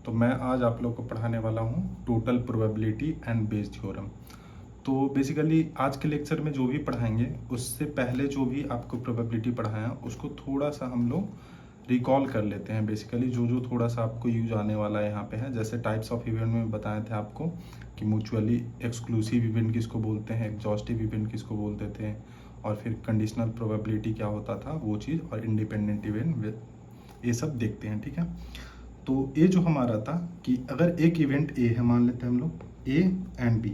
तो मैं आज आप लोग को पढ़ाने वाला हूँ total probability and Bayes theorem. तो बेसिकली आज के लेक्चर में जो भी पढ़ाएंगे उससे पहले जो भी आपको प्रोबेबिलिटी पढ़ाया उसको थोड़ा सा हम लोग रिकॉल कर लेते हैं। बेसिकली जो जो थोड़ा सा आपको यूज आने वाला है यहाँ पे है, जैसे टाइप्स ऑफ इवेंट में बताए थे आपको कि म्यूचुअली एक्सक्लूसिव इवेंट किसको बोलते हैं, एग्जॉस्टिव इवेंट किसको बोलते थे, और फिर कंडीशनल प्रोबेबिलिटी क्या होता था वो चीज़, और इंडिपेंडेंट इवेंट, ये सब देखते हैं। ठीक है, तो ये जो हमारा था कि अगर एक इवेंट ए है, मान लेते हैं हम लोग ए एंड बी,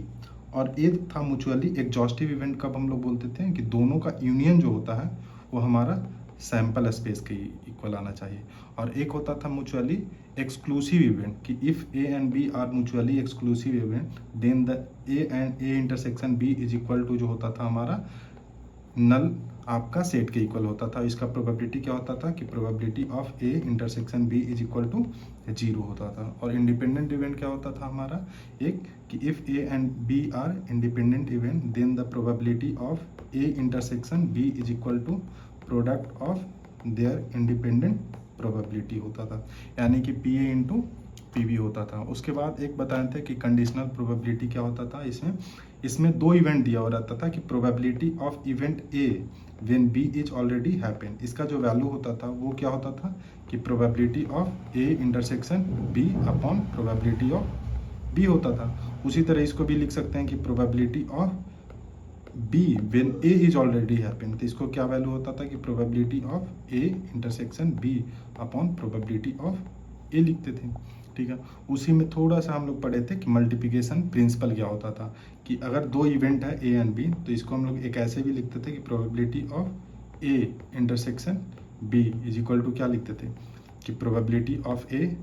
और ए था म्यूचुअली एग्जॉस्टिव इवेंट, कब हम लोग बोलते थे कि दोनों का यूनियन जो होता है वो हमारा सैंपल स्पेस के इक्वल आना चाहिए। और एक होता था म्यूचुअली एक्सक्लूसिव इवेंट कि if A and B are mutually exclusive event then the A and A intersection B is equal to जो होता था हमारा नल आपका सेट के इक्वल होता था। इसका प्रोबेबिलिटी क्या होता था कि probability of A intersection B is equal to 0 होता था। और इंडिपेंडेंट इवेंट क्या होता था हमारा एक कि if A and B are independent event then the probability of A intersection B is equal to product of their independent probability होता था, यानी कि P A into P B होता था। उसके बाद एक बताए थे कि कंडीशनल प्रोबेबिलिटी क्या होता था। इसमें दो इवेंट दिया हुआ रहता था कि probability of event A when B is already happened, इसका जो वैल्यू होता था वो क्या होता था कि probability of A intersection B upon probability of B होता था। उसी तरह इसको भी लिख सकते हैं कि probability of B when A is already happened, तो इसको क्या वैल्यू होता था कि probability of A intersection B upon probability of A लिखते थे। ठीक है, उसी में थोड़ा सा हम लोग पढ़े थे कि मल्टीप्लिकेशन प्रिंसिपल क्या होता था कि अगर दो इवेंट है ए एंड बी तो इसको हम लोग एक ऐसे भी लिखते थे कि probability of A intersection B is equal to क्या लिखते थे कि प्रोबेबिलिटी ऑफ ए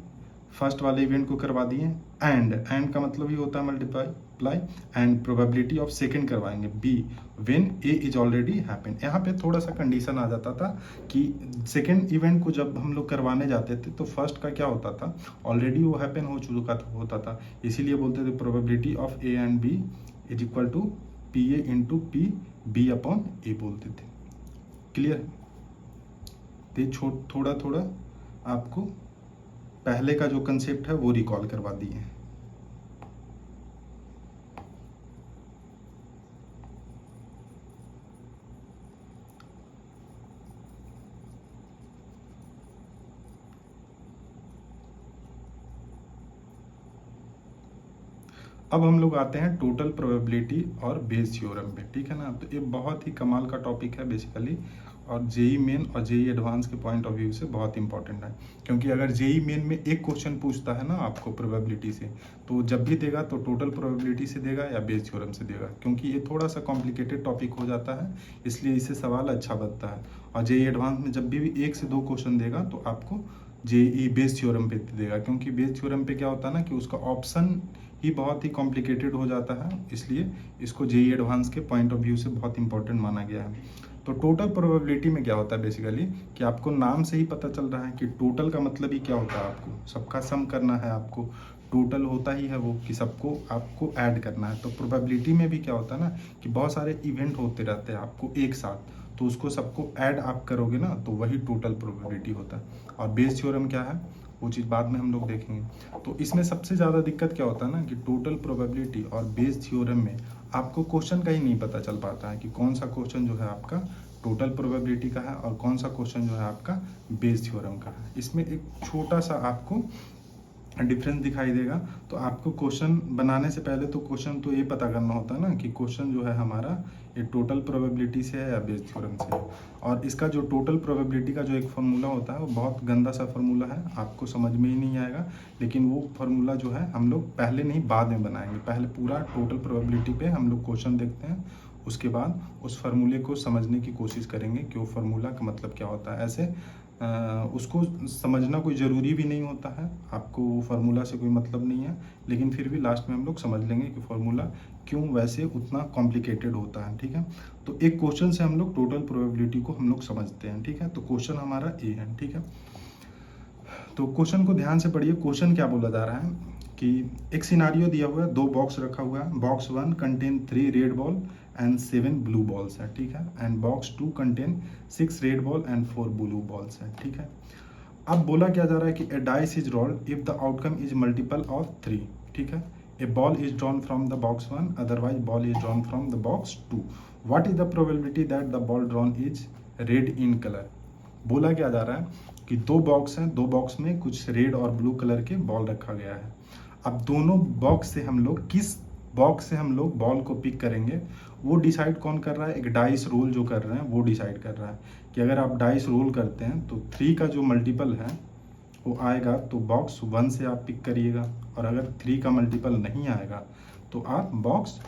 फर्स्ट वाले इवेंट को करवा दिए एंड का मतलब ही होता है multiply, and probability of second करवाएंगे B when A is already happen. यहाँ पे थोड़ा सा कंडीशन आ जाता था कि सेकंड इवेंट को जब हम लोग करवाने जाते थे तो फर्स्ट का क्या होता था ऑलरेडी वो हैपन हो चुका होता था, इसीलिए बोलते थे probability of A and B is equal to P A into P B upon A बोलते थे। क्लियर, तो थोड़ा थोड़ा आपको पहले का जो कंसेप्ट है वो रिकॉल करवा दिए हैं। अब हम लोग आते हैं टोटल प्रोबेबिलिटी और बेस थ्योरम पे। ठीक है ना, तो ये बहुत ही कमाल का टॉपिक है बेसिकली, और जेई मेन और जेई एडवांस के पॉइंट ऑफ व्यू से बहुत इंपॉर्टेंट है। क्योंकि अगर जेई मेन में एक क्वेश्चन पूछता है ना आपको प्रोबेबिलिटी से, तो जब भी देगा तो टोटल प्रोबेबिलिटी से देगा या बेस थ्योरम से देगा, क्योंकि ये थोड़ा सा कॉम्प्लिकेटेड टॉपिक हो जाता है, इसलिए इससे सवाल अच्छा बनता है। और जेई एडवांस में जब भी 1 से 2 क्वेश्चन देगा तो आपको जेई बेस थ्योरम पे देगा, क्योंकि बेस थ्योरम पे क्या होता है ना कि उसका ऑप्शन ही बहुत ही कॉम्प्लिकेटेड हो जाता है, इसलिए इसको जेई एडवांस के पॉइंट ऑफ व्यू से बहुत इंपॉर्टेंट माना गया है। तो टोटल प्रोबेबिलिटी में क्या होता है बेसिकली कि आपको नाम से ही पता चल रहा है कि टोटल का मतलब ही क्या होता है, आपको सबका सम करना है। आपको टोटल होता ही है वो कि सबको आपको ऐड करना है। तो प्रोबेबिलिटी में भी क्या होता है ना कि बहुत सारे इवेंट होते रहते हैं आपको एक साथ, तो उसको सबको ऐड आप करोगे ना तो वही टोटल प्रोबेबिलिटी होता है। और बेस थ्योरम क्या है वो चीज़ बाद में हम लोग देखेंगे। तो इसमें सबसे ज़्यादा दिक्कत क्या होता है ना कि टोटल प्रोबेबिलिटी और बेस थ्योरम में आपको क्वेश्चन का ही नहीं पता चल पाता है कि कौन सा क्वेश्चन जो है आपका टोटल प्रोबेबिलिटी का है और कौन सा क्वेश्चन जो है आपका बेस थ्योरम का है। इसमें एक छोटा सा आपको डिफरेंस दिखाई देगा। तो आपको क्वेश्चन बनाने से पहले तो क्वेश्चन तो ये पता करना होता है ना कि क्वेश्चन जो है हमारा ये टोटल प्रोबेबिलिटी से है या बेस थ्योरम से है। और इसका जो टोटल प्रोबेबिलिटी का जो एक फार्मूला होता है वो बहुत गंदा सा फार्मूला है, आपको समझ में ही नहीं आएगा। लेकिन वो फार्मूला जो है हम लोग पहले नहीं बाद में बनाएंगे, पहले पूरा टोटल प्रोबेबिलिटी पे हम लोग क्वेश्चन देखते हैं, उसके बाद उस फार्मूले को समझने की कोशिश करेंगे कि वो फार्मूला का मतलब क्या होता है। ऐसे उसको समझना कोई ज़रूरी भी नहीं होता है, आपको फार्मूला से कोई मतलब नहीं है, लेकिन फिर भी लास्ट में हम लोग समझ लेंगे कि फार्मूला क्यों वैसे उतना कॉम्प्लिकेटेड होता है। ठीक है, तो एक क्वेश्चन से हम लोग टोटल प्रोबेबिलिटी को हम लोग समझते हैं। ठीक है, तो क्वेश्चन हमारा ए है। ठीक है, तो क्वेश्चन को ध्यान से पढ़िए। क्वेश्चन क्या बोला जा रहा है कि एक सिनारियो दिया हुआ है, 2 बॉक्स रखा हुआ है। Box 1 contain 3 red ball and 7 blue balls है। ठीक है, and box 2 contain 6 red ball and 4 blue balls है। ठीक है, अब बोला क्या जा रहा है कि a dice is rolled if the outcome is multiple of 3, ठीक है। A ball is drawn from the box 1, otherwise ball is drawn from the box 2, what is the probability that the ball drawn is red in colour. बोला क्या जा रहा है कि दो box हैं, दो बॉक्स में कुछ रेड और ब्लू कलर के बॉल रखा गया है। अब दोनों बॉक्स से हम लोग किस बॉक्स से हम लोग बॉल को पिक करेंगे वो डिसाइड कौन कर रहा है, एक डाइस रोल जो कर रहे हैं वो डिसाइड कर रहा है कि अगर आप डाइस रोल करते हैं तो 3 का जो मल्टीपल है वो आएगा तो बॉक्स 1 से आप पिक करिएगा, और अगर 3 का मल्टीपल नहीं आएगा तो आप बॉक्स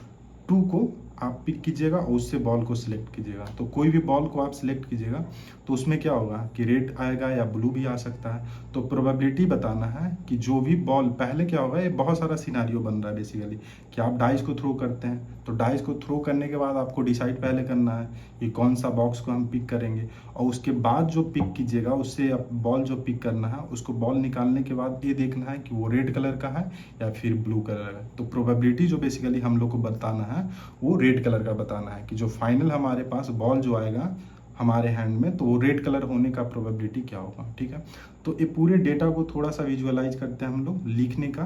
2 को आप पिक कीजिएगा और उससे बॉल को सिलेक्ट कीजिएगा। तो कोई भी बॉल को आप सिलेक्ट कीजिएगा तो उसमें क्या होगा कि रेड आएगा या ब्लू भी आ सकता है। तो प्रोबेबिलिटी बताना है कि जो भी बॉल, पहले क्या होगा, ये बहुत सारा सिनारियो बन रहा है बेसिकली कि आप डाइस को थ्रो करते हैं, तो डाइस को थ्रो करने के बाद आपको डिसाइड पहले करना है कि कौन सा बॉक्स को हम पिक करेंगे, और उसके बाद जो पिक कीजिएगा उससे बॉल जो पिक करना है उसको बॉल निकालने के बाद ये देखना है कि वो रेड कलर का है या फिर ब्लू कलर का। तो प्रोबेबिलिटी जो बेसिकली हम लोग को बताना है वो रेड कलर का बताना है कि जो फाइनल हमारे पास बॉल जो आएगा हमारे हैंड में तो वो रेड कलर होने का प्रोबेबिलिटी क्या होगा, ठीक है। तो ये पूरे डेटा को थोड़ा सा विजुअलाइज करते हैं, हम लोग लिखने का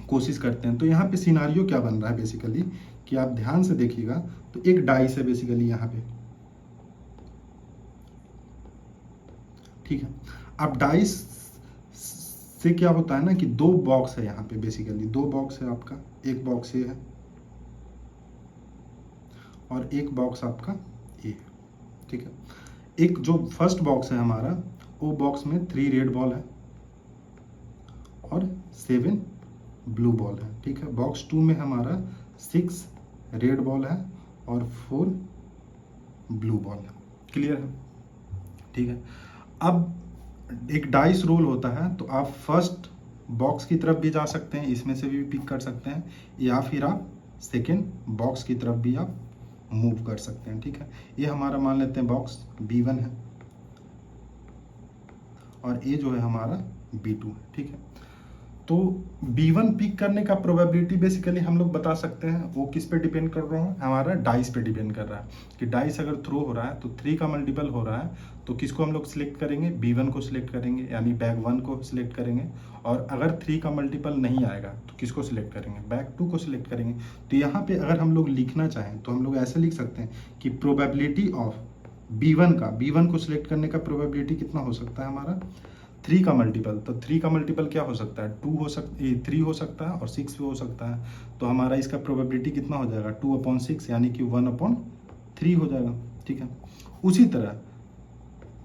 कोशिश करते हैं। तो यहाँ पे सिनारियो क्या बन रहा है बेसिकली कि आप ध्यान से देखिएगा, तो एक डाइस है बेसिकली यहाँ पे, ठीक है। अब डाइस से क्या होता है ना कि दो बॉक्स है यहाँ पे, बेसिकली दो बॉक्स है आपका, एक बॉक्स ये है और एक बॉक्स आपका ये है, ठीक है। एक जो फर्स्ट बॉक्स है हमारा वो बॉक्स में 3 रेड बॉल है और 7 ब्लू बॉल है, ठीक है। बॉक्स 2 में हमारा 6 रेड बॉल है और 4 ब्लू बॉल है, क्लियर है, ठीक है। अब एक डाइस रोल होता है तो आप फर्स्ट बॉक्स की तरफ भी जा सकते हैं, इसमें से भी पिक कर सकते हैं, या फिर आप सेकेंड बॉक्स की तरफ भी आप मूव कर सकते हैं, ठीक है। ये हमारा मान लेते हैं बॉक्स B1 है और ये जो है हमारा B2 है, ठीक है। तो B1 पिक करने का प्रोबेबिलिटी बेसिकली हम लोग बता सकते हैं, वो किस पे डिपेंड कर रहा है, हमारा डाइस पे डिपेंड कर रहा है कि डाइस अगर थ्रो हो रहा है तो 3 का मल्टीपल हो रहा है तो किसको हम लोग सिलेक्ट करेंगे, B1 को सिलेक्ट करेंगे, यानी बैग 1 को सिलेक्ट करेंगे। और अगर 3 का मल्टीपल नहीं आएगा तो किसको सिलेक्ट करेंगे, बैग 2 को सिलेक्ट करेंगे। तो यहाँ पे अगर हम लोग लिखना चाहें तो हम लोग ऐसे लिख सकते हैं कि प्रोबेबिलिटी ऑफ B1 को सिलेक्ट करने का प्रोबेबिलिटी कितना हो सकता है हमारा, 3 का मल्टीपल। तो 3 का मल्टीपल क्या हो सकता है, 3 हो सकता है और 6 भी हो सकता है। तो हमारा इसका प्रोबेबिलिटी कितना हो जाएगा, 2/6 यानी कि 1/3 हो जाएगा, ठीक है। उसी तरह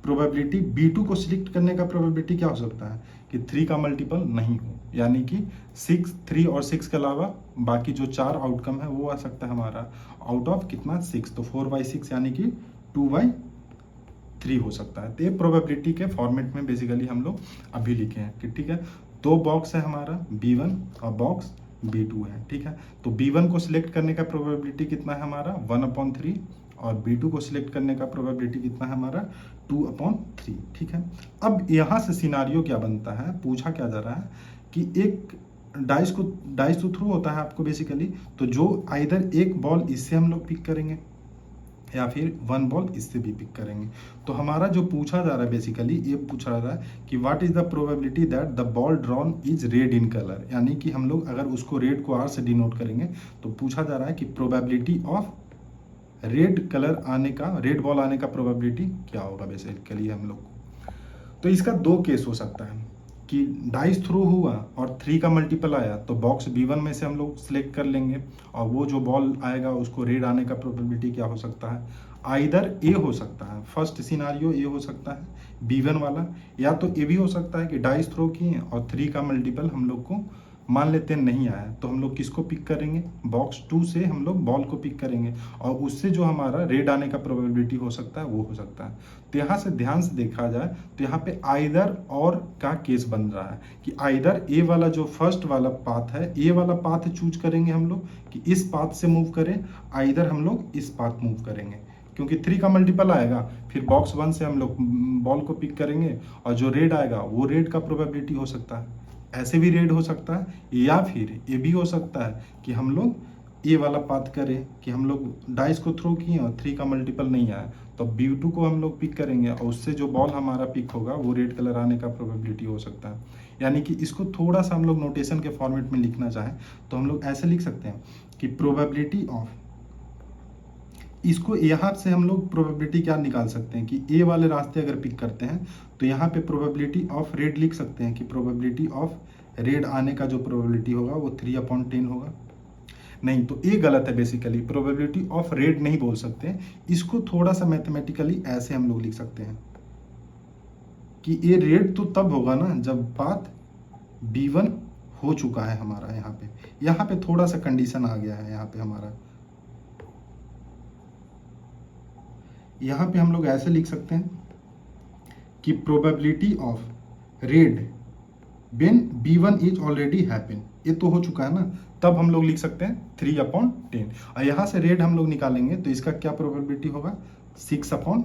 प्रोबेबिलिटी B2 को सिलेक्ट करने का प्रोबेबिलिटी क्या हो सकता है कि 3 का मल्टीपल नहीं हो, यानी कि 3 और 6 के अलावा बाकी जो 4 आउटकम है वो आ सकता है हमारा आउट ऑफ कितना 6, तो 4/6 यानी कि 2/3 हो सकता है। तो ये प्रोबेबिलिटी के फॉर्मेट में बेसिकली हम लोग अभी लिखे हैं कि ठीक है, दो बॉक्स है हमारा B1 और बॉक्स B2 है, ठीक है। तो B1 को सिलेक्ट करने का प्रोबेबिलिटी कितना है हमारा 1/3 और B2 को सिलेक्ट करने का प्रोबेबिलिटी कितना है हमारा 2/3, ठीक है। अब यहाँ से सिनारियो क्या बनता है, पूछा क्या जा रहा है कि एक डाइस तो थ्रू होता है आपको बेसिकली, तो जो आइदर एक बॉल इससे हम लोग पिक करेंगे या फिर 1 बॉल इससे भी पिक करेंगे। तो हमारा जो पूछा जा रहा है बेसिकली ये पूछा जा रहा है कि what is the probability that the ball drawn is red in colour, यानी कि हम लोग अगर उसको रेड को R से डिनोट करेंगे तो पूछा जा रहा है कि प्रोबेबिलिटी ऑफ रेड कलर आने का, रेड बॉल आने का प्रोबेबिलिटी क्या होगा बेसिकली हम लोग को। तो इसका 2 केस हो सकता है कि डाइस थ्रू हुआ और 3 का मल्टीपल आया तो बॉक्स B1 में से हम लोग सिलेक्ट कर लेंगे और वो जो बॉल आएगा उसको रेड आने का प्रोबेबिलिटी क्या हो सकता है, आइदर ए हो सकता है, फर्स्ट सिनारियो ये हो सकता है B1 वाला, या तो ये भी हो सकता है कि डाइस थ्रो किए और 3 का मल्टीपल हम लोग को मान लेते हैं नहीं आया तो हम लोग किसको पिक करेंगे, बॉक्स 2 से हम लोग बॉल को पिक करेंगे और उससे जो हमारा रेड आने का प्रोबेबिलिटी हो सकता है वो हो सकता है। तो यहाँ से ध्यान से देखा जाए तो यहाँ पे आइदर और का केस बन रहा है कि आइदर ए वाला जो फर्स्ट वाला पाथ है, ए वाला पाथ चूज करेंगे हम लोग कि इस पाथ से मूव करें, आइदर हम लोग इस पाथ मूव करेंगे क्योंकि 3 का मल्टीपल आएगा, फिर बॉक्स 1 से हम लोग बॉल को पिक करेंगे और जो रेड आएगा वो रेड का प्रोबेबिलिटी हो सकता है, ऐसे भी रेड हो सकता है, या फिर ये भी हो सकता है कि हम लोग ये वाला पाथ करें कि हम लोग डाइस को थ्रो किए और 3 का मल्टीपल नहीं आया तो B2 को हम लोग पिक करेंगे और उससे जो बॉल हमारा पिक होगा वो रेड कलर आने का प्रोबेबिलिटी हो सकता है। यानी कि इसको थोड़ा सा हम लोग नोटेशन के फॉर्मेट में लिखना चाहें तो हम लोग ऐसे लिख सकते हैं कि प्रोबेबिलिटी ऑफ, इसको यहाँ से हम लोग प्रोबेबिलिटी क्या निकाल सकते हैं कि ए वाले रास्ते अगर पिक करते हैं तो यहाँ पे प्रोबेबिलिटी ऑफ रेड लिख सकते हैं कि प्रोबेबिलिटी ऑफ रेड आने का जो प्रोबेबिलिटी होगा वो 3/10 होगा। नहीं, तो ये गलत है। बेसिकली प्रोबेबिलिटी ऑफ रेड नहीं बोल सकते, इसको थोड़ा सा मैथमेटिकली ऐसे हम लोग लिख सकते हैं कि ये रेड तो तब होगा ना जब पाथ B1 हो चुका है हमारा। यहाँ पे थोड़ा सा कंडीशन आ गया है। यहाँ पे हमारा, यहाँ पे हम लोग ऐसे लिख सकते हैं कि probability of red when B1 is already happen, ये तो हो चुका है ना, तब हम लोग लिख सकते हैं 3/10। और यहाँ से रेड हम लोग निकालेंगे तो इसका क्या प्रोबेबिलिटी होगा 6/10।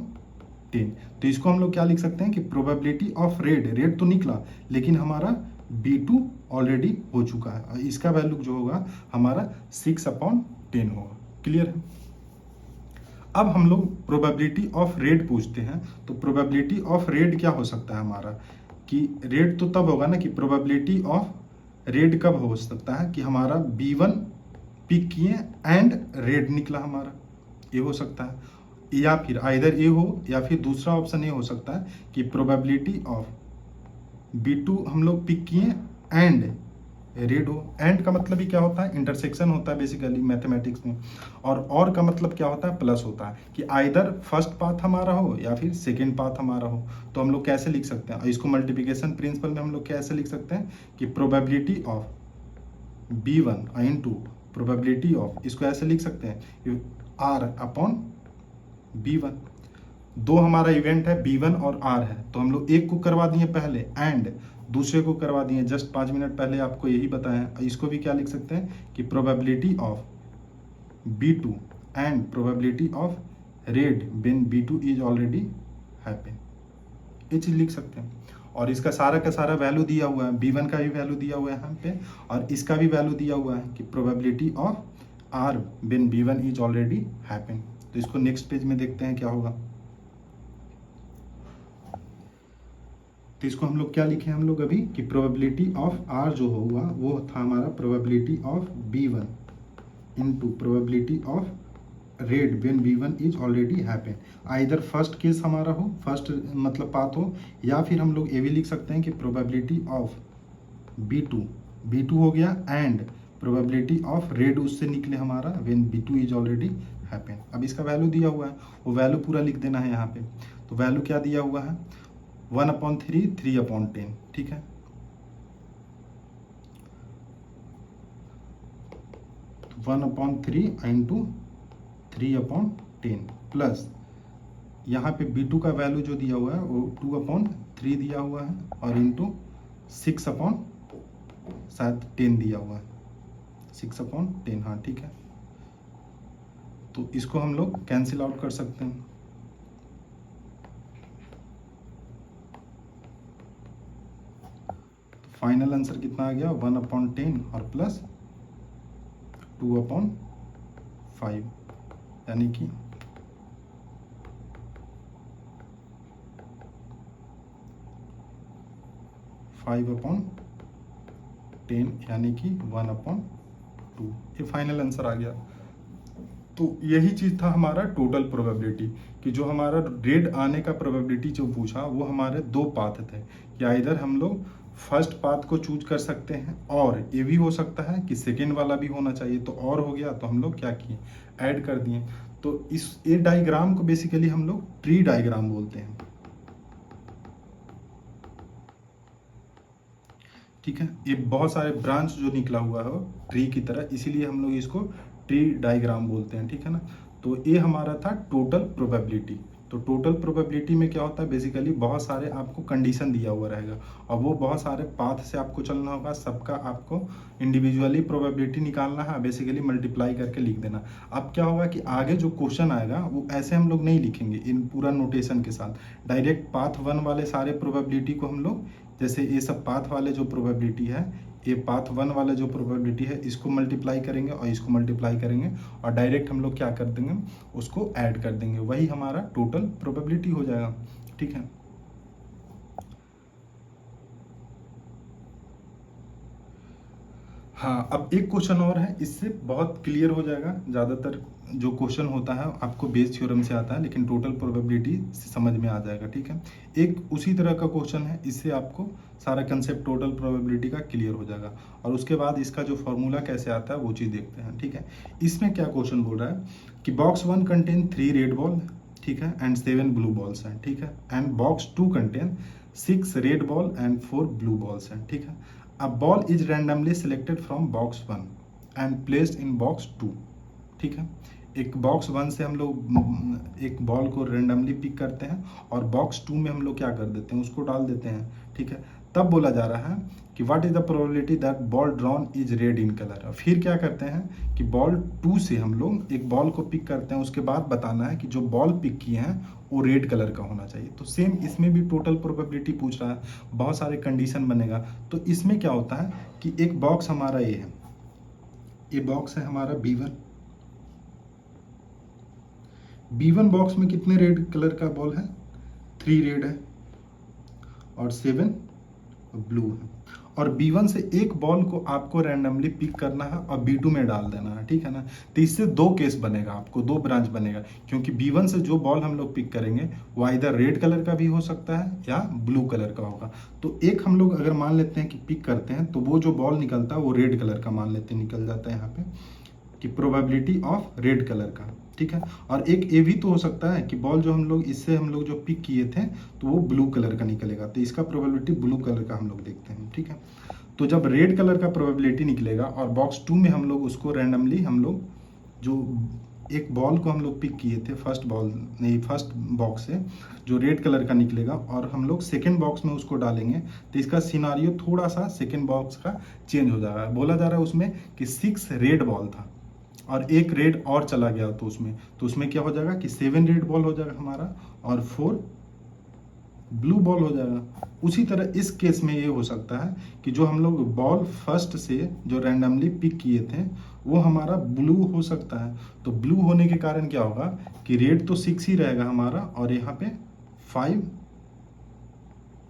तो इसको हम लोग क्या लिख सकते हैं कि प्रोबेबिलिटी ऑफ रेड तो निकला लेकिन हमारा B2 ऑलरेडी हो चुका है और इसका वैल्यू जो होगा हमारा 6/10 होगा। क्लियर है। अब हम लोग प्रोबेबिलिटी ऑफ रेड पूछते हैं, तो प्रोबेबिलिटी ऑफ रेड क्या हो सकता है हमारा कि रेड तो तब होगा ना कि प्रोबेबिलिटी ऑफ रेड कब हो सकता है कि हमारा B1 पिक किए एंड रेड निकला हमारा, ये हो सकता है। या फिर आइदर ये हो या फिर दूसरा ऑप्शन ये हो सकता है कि प्रोबेबिलिटी ऑफ B2 हम लोग पिक किए एंड रेड हो। एंड का मतलब ही क्या होता है, इंटरसेक्शन होता है बेसिकली मैथमेटिक्स में। और का मतलब क्या होता है, प्लस होता है कि आइदर फर्स्ट पाथ हमारा हो या फिर सेकेंड पाथ हमारा हो। तो हम लोग कैसे लिख सकते हैं, इसको मल्टीप्लिकेशन प्रिंसिपल में हम लोग कैसे लिख सकते हैं कि probability of B1 into probability of, इसको ऐसे लिख सकते हैं R/B1। दो हमारा इवेंट है B1 और R है, तो हम लोग एक को करवा दिए पहले एंड दूसरे को करवा दिए जस्ट 5 मिनट पहले आपको यही बताया। इसको भी क्या लिख सकते हैं कि probability of B2 and probability of red when B2 is already happen, ये चीज लिख सकते हैं। और इसका सारा का सारा वैल्यू दिया हुआ है, B1 का भी वैल्यू दिया हुआ है यहाँ पे और इसका भी वैल्यू दिया हुआ है कि probability of R when B1 is already happen. तो इसको नेक्स्ट पेज में देखते हैं क्या होगा। तो इसको हम लोग क्या लिखे हम लोग अभी कि प्रोबेबिलिटी ऑफ R जो होगा वो था हमारा probability of B1 into probability of red when B1 is already happen. Either first case हमारा हो, फर्स्ट मतलब पाथ हो, या फिर हम लोग ये भी लिख सकते हैं कि प्रोबेबिलिटी ऑफ B2 हो गया एंड प्रोबेबिलिटी ऑफ रेड उससे निकले हमारा when B2 is already happen. अब इसका वैल्यू दिया हुआ है, वो वैल्यू पूरा लिख देना है यहाँ पे। तो वैल्यू क्या दिया हुआ है 1/3 3/10, ठीक है। तो 1/3 इंटू 3/10 प्लस यहाँ पे B2 का वैल्यू जो दिया हुआ है वो 2/3 दिया हुआ है और इंटू 6/10 दिया हुआ है, 6/10, हाँ ठीक है। तो इसको हम लोग कैंसिल आउट कर सकते हैं। फाइनल आंसर कितना आ गया 1/10 और प्लस 2/5 यानी कि 5/10 यानी कि 1/2, ये फाइनल आंसर आ गया। तो यही चीज था हमारा टोटल प्रोबेबिलिटी कि जो हमारा रेड आने का प्रोबेबिलिटी जो पूछा वो हमारे दो पाथ थे कि इधर हम लोग फर्स्ट पाथ को चूज कर सकते हैं और ये भी हो सकता है कि सेकेंड वाला भी होना चाहिए। तो और हो गया तो हम लोग क्या किए, ऐड कर दिए। तो इस ए डायग्राम को बेसिकली हम लोग ट्री डायग्राम बोलते हैं, ठीक है। ये बहुत सारे ब्रांच जो निकला हुआ है ट्री की तरह, इसीलिए हम लोग इसको ट्री डायग्राम बोलते हैं, ठीक है ना। तो ये हमारा था टोटल प्रोबेबिलिटी। तो टोटल प्रोबेबिलिटी में क्या होता है बेसिकली बहुत सारे आपको कंडीशन दिया हुआ रहेगा और वो बहुत सारे पाथ से आपको चलना होगा, सबका आपको इंडिविजुअली प्रोबेबिलिटी निकालना है, बेसिकली मल्टीप्लाई करके लिख देना। अब क्या होगा कि आगे जो क्वेश्चन आएगा वो ऐसे हम लोग नहीं लिखेंगे इन पूरा नोटेशन के साथ, डायरेक्ट पाथ 1 वाले सारे प्रोबेबिलिटी को हम लोग जैसे ये सब पाथ वाले जो प्रोबेबिलिटी है, ये पाथ 1 वाला जो प्रोबेबिलिटी है, इसको मल्टीप्लाई करेंगे और इसको मल्टीप्लाई करेंगे और डायरेक्ट हम लोग क्या कर देंगे, उसको ऐड कर देंगे, वही हमारा टोटल प्रोबेबिलिटी हो जाएगा। ठीक है, हाँ, अब एक क्वेश्चन और है, इससे बहुत क्लियर हो जाएगा। ज़्यादातर जो क्वेश्चन होता है आपको बेस थ्योरम से आता है, लेकिन टोटल प्रोबेबिलिटी से समझ में आ जाएगा। ठीक है, एक उसी तरह का क्वेश्चन है, इससे आपको सारा कंसेप्ट टोटल प्रोबेबिलिटी का क्लियर हो जाएगा। और उसके बाद इसका जो फॉर्मूला कैसे आता है वो चीज़ देखते हैं। ठीक है, इसमें क्या क्वेश्चन बोल रहा है कि बॉक्स 1 कंटेन 3 रेड बॉल, ठीक है, एंड 7 ब्लू बॉल्स हैं। ठीक है, and box 2 contain 6 red ball and 4 blue balls हैं। ठीक है, a ball is randomly selected from box 1 and placed in box 2। ठीक है, एक बॉक्स 1 से हम लोग एक बॉल को रेंडमली पिक करते हैं और बॉक्स 2 में हम लोग क्या कर देते हैं, उसको डाल देते हैं। ठीक है, तब बोला जा रहा है कि what is the probability that ball drawn is red in colour. फिर क्या करते हैं कि बॉल 2 से हम लोग एक बॉल को पिक करते हैं, उसके बाद बताना है कि जो बॉल पिक किए हैं वो रेड कलर का होना चाहिए। तो सेम इसमें भी टोटल प्रोबेबिलिटी पूछ रहा है, बहुत सारे कंडीशन बनेगा। तो इसमें क्या होता है कि एक बॉक्स हमारा ये है, ये बॉक्स है हमारा B1। B1 बॉक्स में कितने रेड कलर का बॉल है, 3 रेड है और 7 ब्लू है। और B1 से एक बॉल को आपको रैंडमली पिक करना है और B2 में डाल देना है। ठीक है ना, तो इससे 2 केस बनेगा, आपको 2 ब्रांच बनेगा, क्योंकि B1 से जो बॉल हम लोग पिक करेंगे वो इधर रेड कलर का भी हो सकता है या ब्लू कलर का होगा। तो एक हम लोग अगर मान लेते हैं कि पिक करते हैं तो वो जो बॉल निकलता है वो रेड कलर का मान लेते हैं, निकल जाता है यहाँ पे कि प्रोबेबिलिटी ऑफ रेड कलर का। ठीक है, और एक ये भी तो हो सकता है कि बॉल जो हम लोग इससे हम लोग जो पिक किए थे तो वो ब्लू कलर का निकलेगा, तो इसका प्रोबेबिलिटी ब्लू कलर का हम लोग देखते हैं। ठीक है, तो जब रेड कलर का प्रोबेबिलिटी निकलेगा और बॉक्स 2 में हम लोग उसको रैंडमली हम लोग जो एक बॉल को हम लोग पिक किए थे फर्स्ट बॉक्स से जो रेड कलर का निकलेगा और हम लोग सेकेंड बॉक्स में उसको डालेंगे, तो इसका सिनारियो थोड़ा सा सेकेंड बॉक्स का चेंज हो जाएगा। बोला जा रहा है उसमें कि 6 रेड बॉल था और एक रेड और चला गया, तो उसमें क्या हो जाएगा कि 7 रेड बॉल हो जाएगा हमारा और 4 ब्लू बॉल हो जाएगा। उसी तरह इस केस में ये हो सकता है कि जो हम लोग बॉल फर्स्ट से जो रैंडमली पिक किए थे वो हमारा ब्लू हो सकता है। तो ब्लू होने के कारण क्या होगा कि रेड तो 6 ही रहेगा हमारा और यहाँ पे 5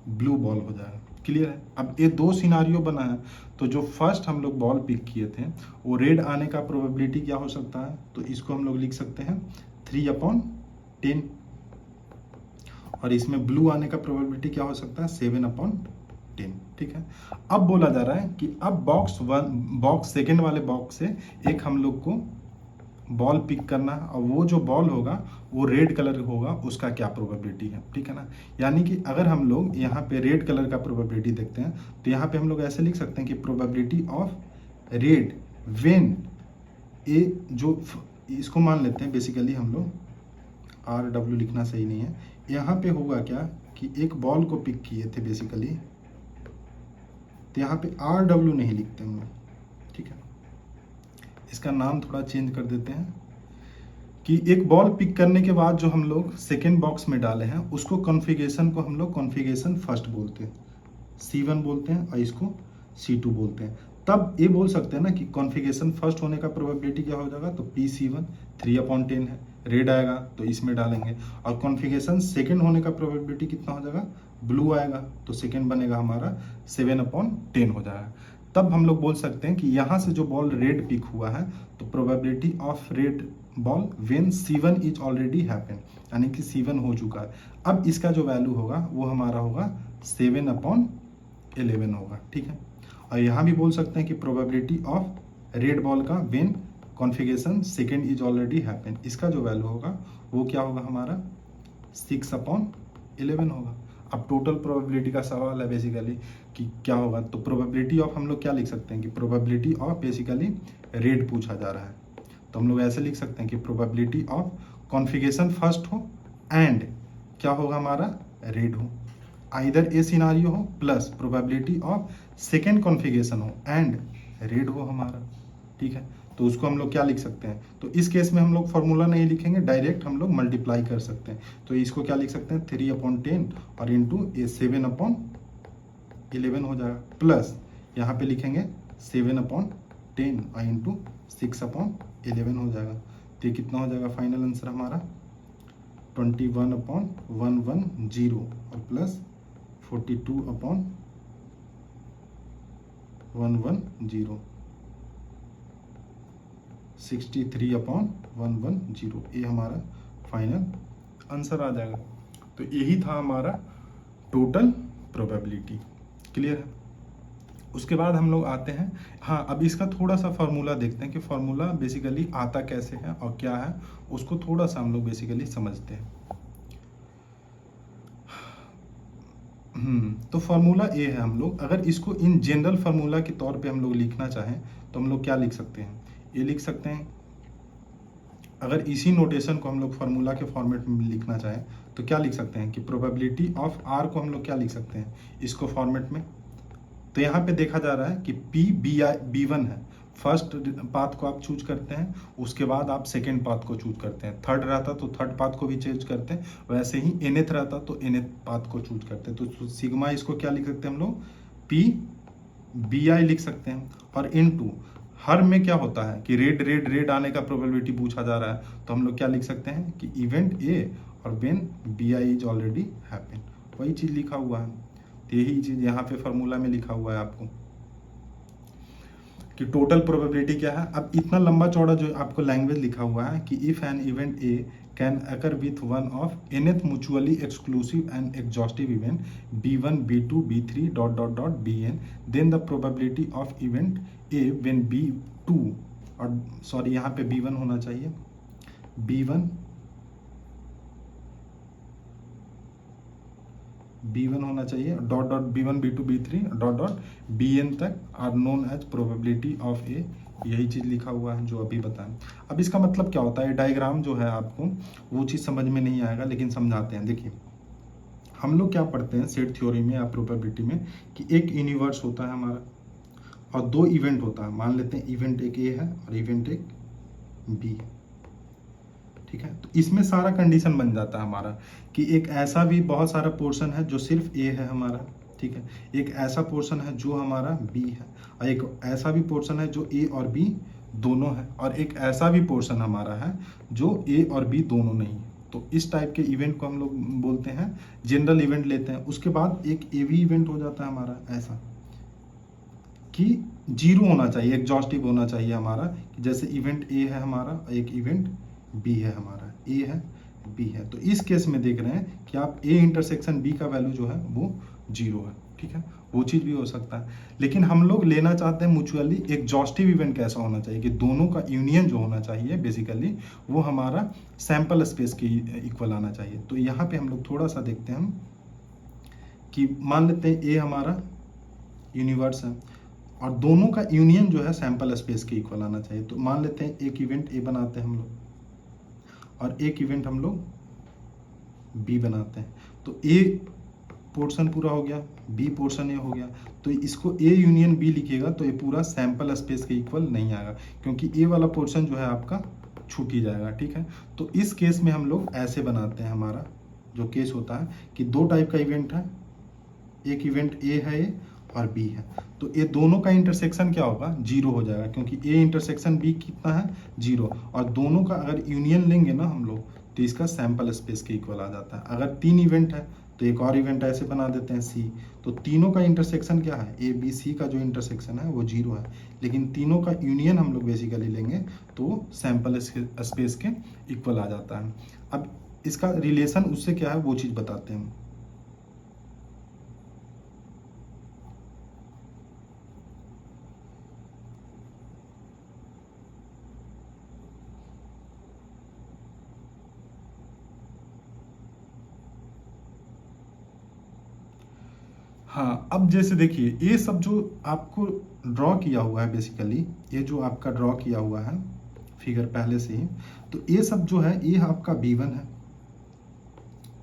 ब्लू बॉल हो जाएगा। क्लियर है, अब ये 2 सिनारियो बना है। तो जो फर्स्ट हम लोग बॉल पिक किए थे वो रेड आने का प्रोबेबिलिटी क्या हो सकता है, तो इसको हम लोग लिख सकते हैं 3/10 और इसमें ब्लू आने का प्रोबेबिलिटी क्या हो सकता है 7/10। ठीक है, अब बोला जा रहा है कि अब बॉक्स सेकेंड वाले बॉक्स से एक हम लोग को बॉल पिक करना है और वो जो बॉल होगा वो रेड कलर होगा, उसका क्या प्रोबेबिलिटी है। ठीक है ना, यानी कि अगर हम लोग यहाँ पे रेड कलर का प्रोबेबिलिटी देखते हैं तो यहाँ पे हम लोग ऐसे लिख सकते हैं कि प्रोबेबिलिटी ऑफ रेड व्हेन ए जो इसको मान लेते हैं बेसिकली हम लोग RW लिखना सही नहीं है। यहाँ पे होगा क्या कि एक बॉल को पिक किए थे बेसिकली, तो यहाँ पे RW नहीं लिखते हम लोग। ठीक है, इसका नाम थोड़ा चेंज कर देते हैं कि एक बॉल पिक करने के बाद जो हम लोग सेकेंड बॉक्स में डाले हैं उसको कॉन्फ़िगरेशन को हम लोग कॉन्फ़िगरेशन फर्स्ट बोलते हैं, C1 बोलते हैं और इसको C2 बोलते हैं। तब ये बोल सकते हैं ना कि कॉन्फ़िगरेशन फर्स्ट होने का प्रोबेबिलिटी क्या हो जाएगा, तो PC1 3/10 है, रेड आएगा तो इसमें डालेंगे। और कॉन्फ़िगरेशन सेकेंड होने का प्रोबेबिलिटी कितना हो जाएगा, ब्लू आएगा तो सेकेंड बनेगा हमारा 7/10 हो जाएगा। तब हम लोग बोल सकते हैं कि यहाँ से जो बॉल रेड पिक हुआ है तो probability of red ball when C1 is already happen, यानी कि C1 हो चुका है। अब इसका जो वैल्यू होगा वो हमारा होगा 7/11 होगा। ठीक है, और यहाँ भी बोल सकते हैं कि प्रोबेबिलिटी ऑफ रेड बॉल का when configuration second is already happen, इसका जो वैल्यू होगा वो क्या होगा हमारा 6/11 होगा। अब टोटल प्रोबेबिलिटी का सवाल है बेसिकली कि क्या होगा, तो प्रोबेबिलिटी ऑफ हम लोग क्या लिख सकते हैं कि प्रोबेबिलिटी ऑफ बेसिकली रेड पूछा जा रहा है, तो हम लोग ऐसे लिख सकते हैं कि प्रोबेबिलिटी ऑफ कॉन्फ़िगरेशन फर्स्ट हो एंड क्या होगा हमारा रेड हो, आइदर ए सिनारियो हो plus probability of second configuration हो एंड रेड हो हमारा। ठीक है, तो उसको हम लोग क्या लिख सकते हैं, तो इस केस में हम लोग फॉर्मूला नहीं लिखेंगे, डायरेक्ट हम लोग मल्टीप्लाई कर सकते हैं। तो इसको क्या लिख सकते हैं 3/10 और इंटू 7/11 11 हो जाएगा, प्लस यहाँ पे लिखेंगे 7/10 और इंटू 6/11 हो जाएगा। तो ये कितना हो जाएगा फाइनल आंसर हमारा 21/110 और प्लस 42/110 63/110 ये हमारा फाइनल आंसर आ जाएगा। तो यही था हमारा टोटल प्रोबेबिलिटी। क्लियर है? उसके बाद हम लोग आते हैं, हाँ अब इसका थोड़ा सा फार्मूला देखते हैं कि फार्मूला बेसिकली आता कैसे है और क्या है, उसको थोड़ा सा हम लोग बेसिकली समझते हैं। तो फार्मूला ए है, हम लोग अगर इसको इन जनरल फार्मूला के तौर पे हम लोग लिखना चाहें तो हम लोग क्या लिख सकते हैं, ये लिख सकते हैं, अगर इसी नोटेशन को हम लोग फार्मूला के फॉर्मेट में लिखना चाहें तो क्या लिख सकते हैं कि प्रोबेबिलिटी ऑफ आर को हम लोग क्या लिख सकते हैं इसको फॉर्मेट में। तो यहाँ पे देखा जा रहा है कि पी बी वन है, फर्स्ट पाथ को आप चूज करते हैं, उसके बाद आप सेकेंड पाथ को चूज करते हैं, थर्ड रहता तो थर्ड पाथ को भी चूज करते हैं, वैसे ही एनथ रहता तो एनथ पाथ को चूज करते हैं। तो सिग्मा इसको क्या लिख सकते हैं हम लोग, पी बी आई लिख सकते हैं। और इनटू हर में क्या होता है कि रेड आने का प्रोबेबिलिटी पूछा जा रहा है, तो हम लोग क्या लिख सकते हैं कि इवेंट ए और when B I is already happen, वही चीज लिखा हुआ है। तो यही चीज यहाँ पे फॉर्मूला में लिखा हुआ है आपको कि टोटल प्रोबेबिलिटी क्या है। अब इतना लंबा चौड़ा जो आपको लैंग्वेज लिखा हुआ है कि if an event A can occur with one of nth mutually exclusive and exhaustive event B1 B2 B3 dot dot dot Bn, then the probability of event A when B2 और sorry यहाँ पे B1 होना चाहिए, B1 होना चाहिए dot dot B1 B2 B3 dot dot Bn तक are known as probability of A, यही चीज लिखा हुआ है जो अभी बताएं। अब इसका मतलब क्या होता है, डायग्राम जो है आपको वो चीज समझ में नहीं आएगा, लेकिन समझाते हैं। देखिए हम लोग क्या पढ़ते हैं सेट थ्योरी में या प्रोबेबिलिटी में कि एक यूनिवर्स होता है हमारा और दो इवेंट होता है, मान लेते हैं इवेंट एक ए है और इवेंट एक बी है, ठीक है। तो इसमें सारा कंडीशन बन जाता है हमारा कि एक ऐसा भी बहुत सारा पोर्शन है जो सिर्फ ए है हमारा, ठीक है, एक ऐसा पोर्शन है जो हमारा बी है, और एक ऐसा भी पोर्शन है जो ए और बी दोनों है, और एक ऐसा भी पोर्शन हमारा है जो ए और बी दोनों नहीं है। तो इस टाइप के इवेंट को हम लोग बोलते हैं जनरल इवेंट लेते हैं। उसके बाद एक ए बी इवेंट हो जाता है हमारा ऐसा कि जीरो होना चाहिए, एग्जॉस्टिव होना चाहिए हमारा, कि जैसे इवेंट ए है हमारा, एक इवेंट बी है हमारा, ए है बी है। तो इस केस में देख रहे हैं कि आप ए इंटरसेक्शन बी का वैल्यू जो है वो जीरो है, ठीक है, वो चीज भी हो सकता है। लेकिन हम लोग लेना चाहते हैं म्यूचुअली एग्जॉस्टिव इवेंट कैसा होना चाहिए कि दोनों का यूनियन जो होना चाहिए बेसिकली वो हमारा सैंपल स्पेस के इक्वल आना चाहिए। तो यहाँ पे हम लोग थोड़ा सा देखते हैं हम कि मान लेते हैं ए हमारा यूनिवर्स है और दोनों का यूनियन जो है सैंपल स्पेस के इक्वल आना चाहिए। तो मान लेते हैं एक इवेंट ए बनाते हैं हम लोग और एक इवेंट हम लोग बी बनाते हैं। तो ए पोर्शन पूरा हो गया, बी पोर्शन ए हो गया, तो इसको ए यूनियन बी लिखिएगा तो ये पूरा सैंपल स्पेस के इक्वल नहीं आएगा, क्योंकि ए वाला पोर्शन जो है आपका छूट ही जाएगा, ठीक है। तो इस केस में हम लोग ऐसे बनाते हैं, हमारा जो केस होता है कि दो टाइप का इवेंट है, एक इवेंट ए है ए और बी है, तो ये दोनों का इंटरसेक्शन क्या होगा, जीरो हो जाएगा, क्योंकि ए इंटरसेक्शन बी कितना है, जीरो, और दोनों का अगर यूनियन लेंगे ना हम लोग तो इसका सैंपल स्पेस के इक्वल आ जाता है। अगर तीन इवेंट है तो एक और इवेंट ऐसे बना देते हैं सी, तो तीनों का इंटरसेक्शन क्या है, ए बी सी का जो इंटरसेक्शन है वो जीरो है, लेकिन तीनों का यूनियन हम लोग बेसिकली लेंगे तो सैंपल स्पेस के इक्वल आ जाता है। अब इसका रिलेशन उससे क्या है वो चीज बताते हैं। हाँ अब जैसे देखिए ये सब जो आपको ड्रॉ किया हुआ है बेसिकली, ये जो आपका ड्रॉ किया हुआ है फिगर पहले से ही, तो ये सब जो है ये आपका B1 है,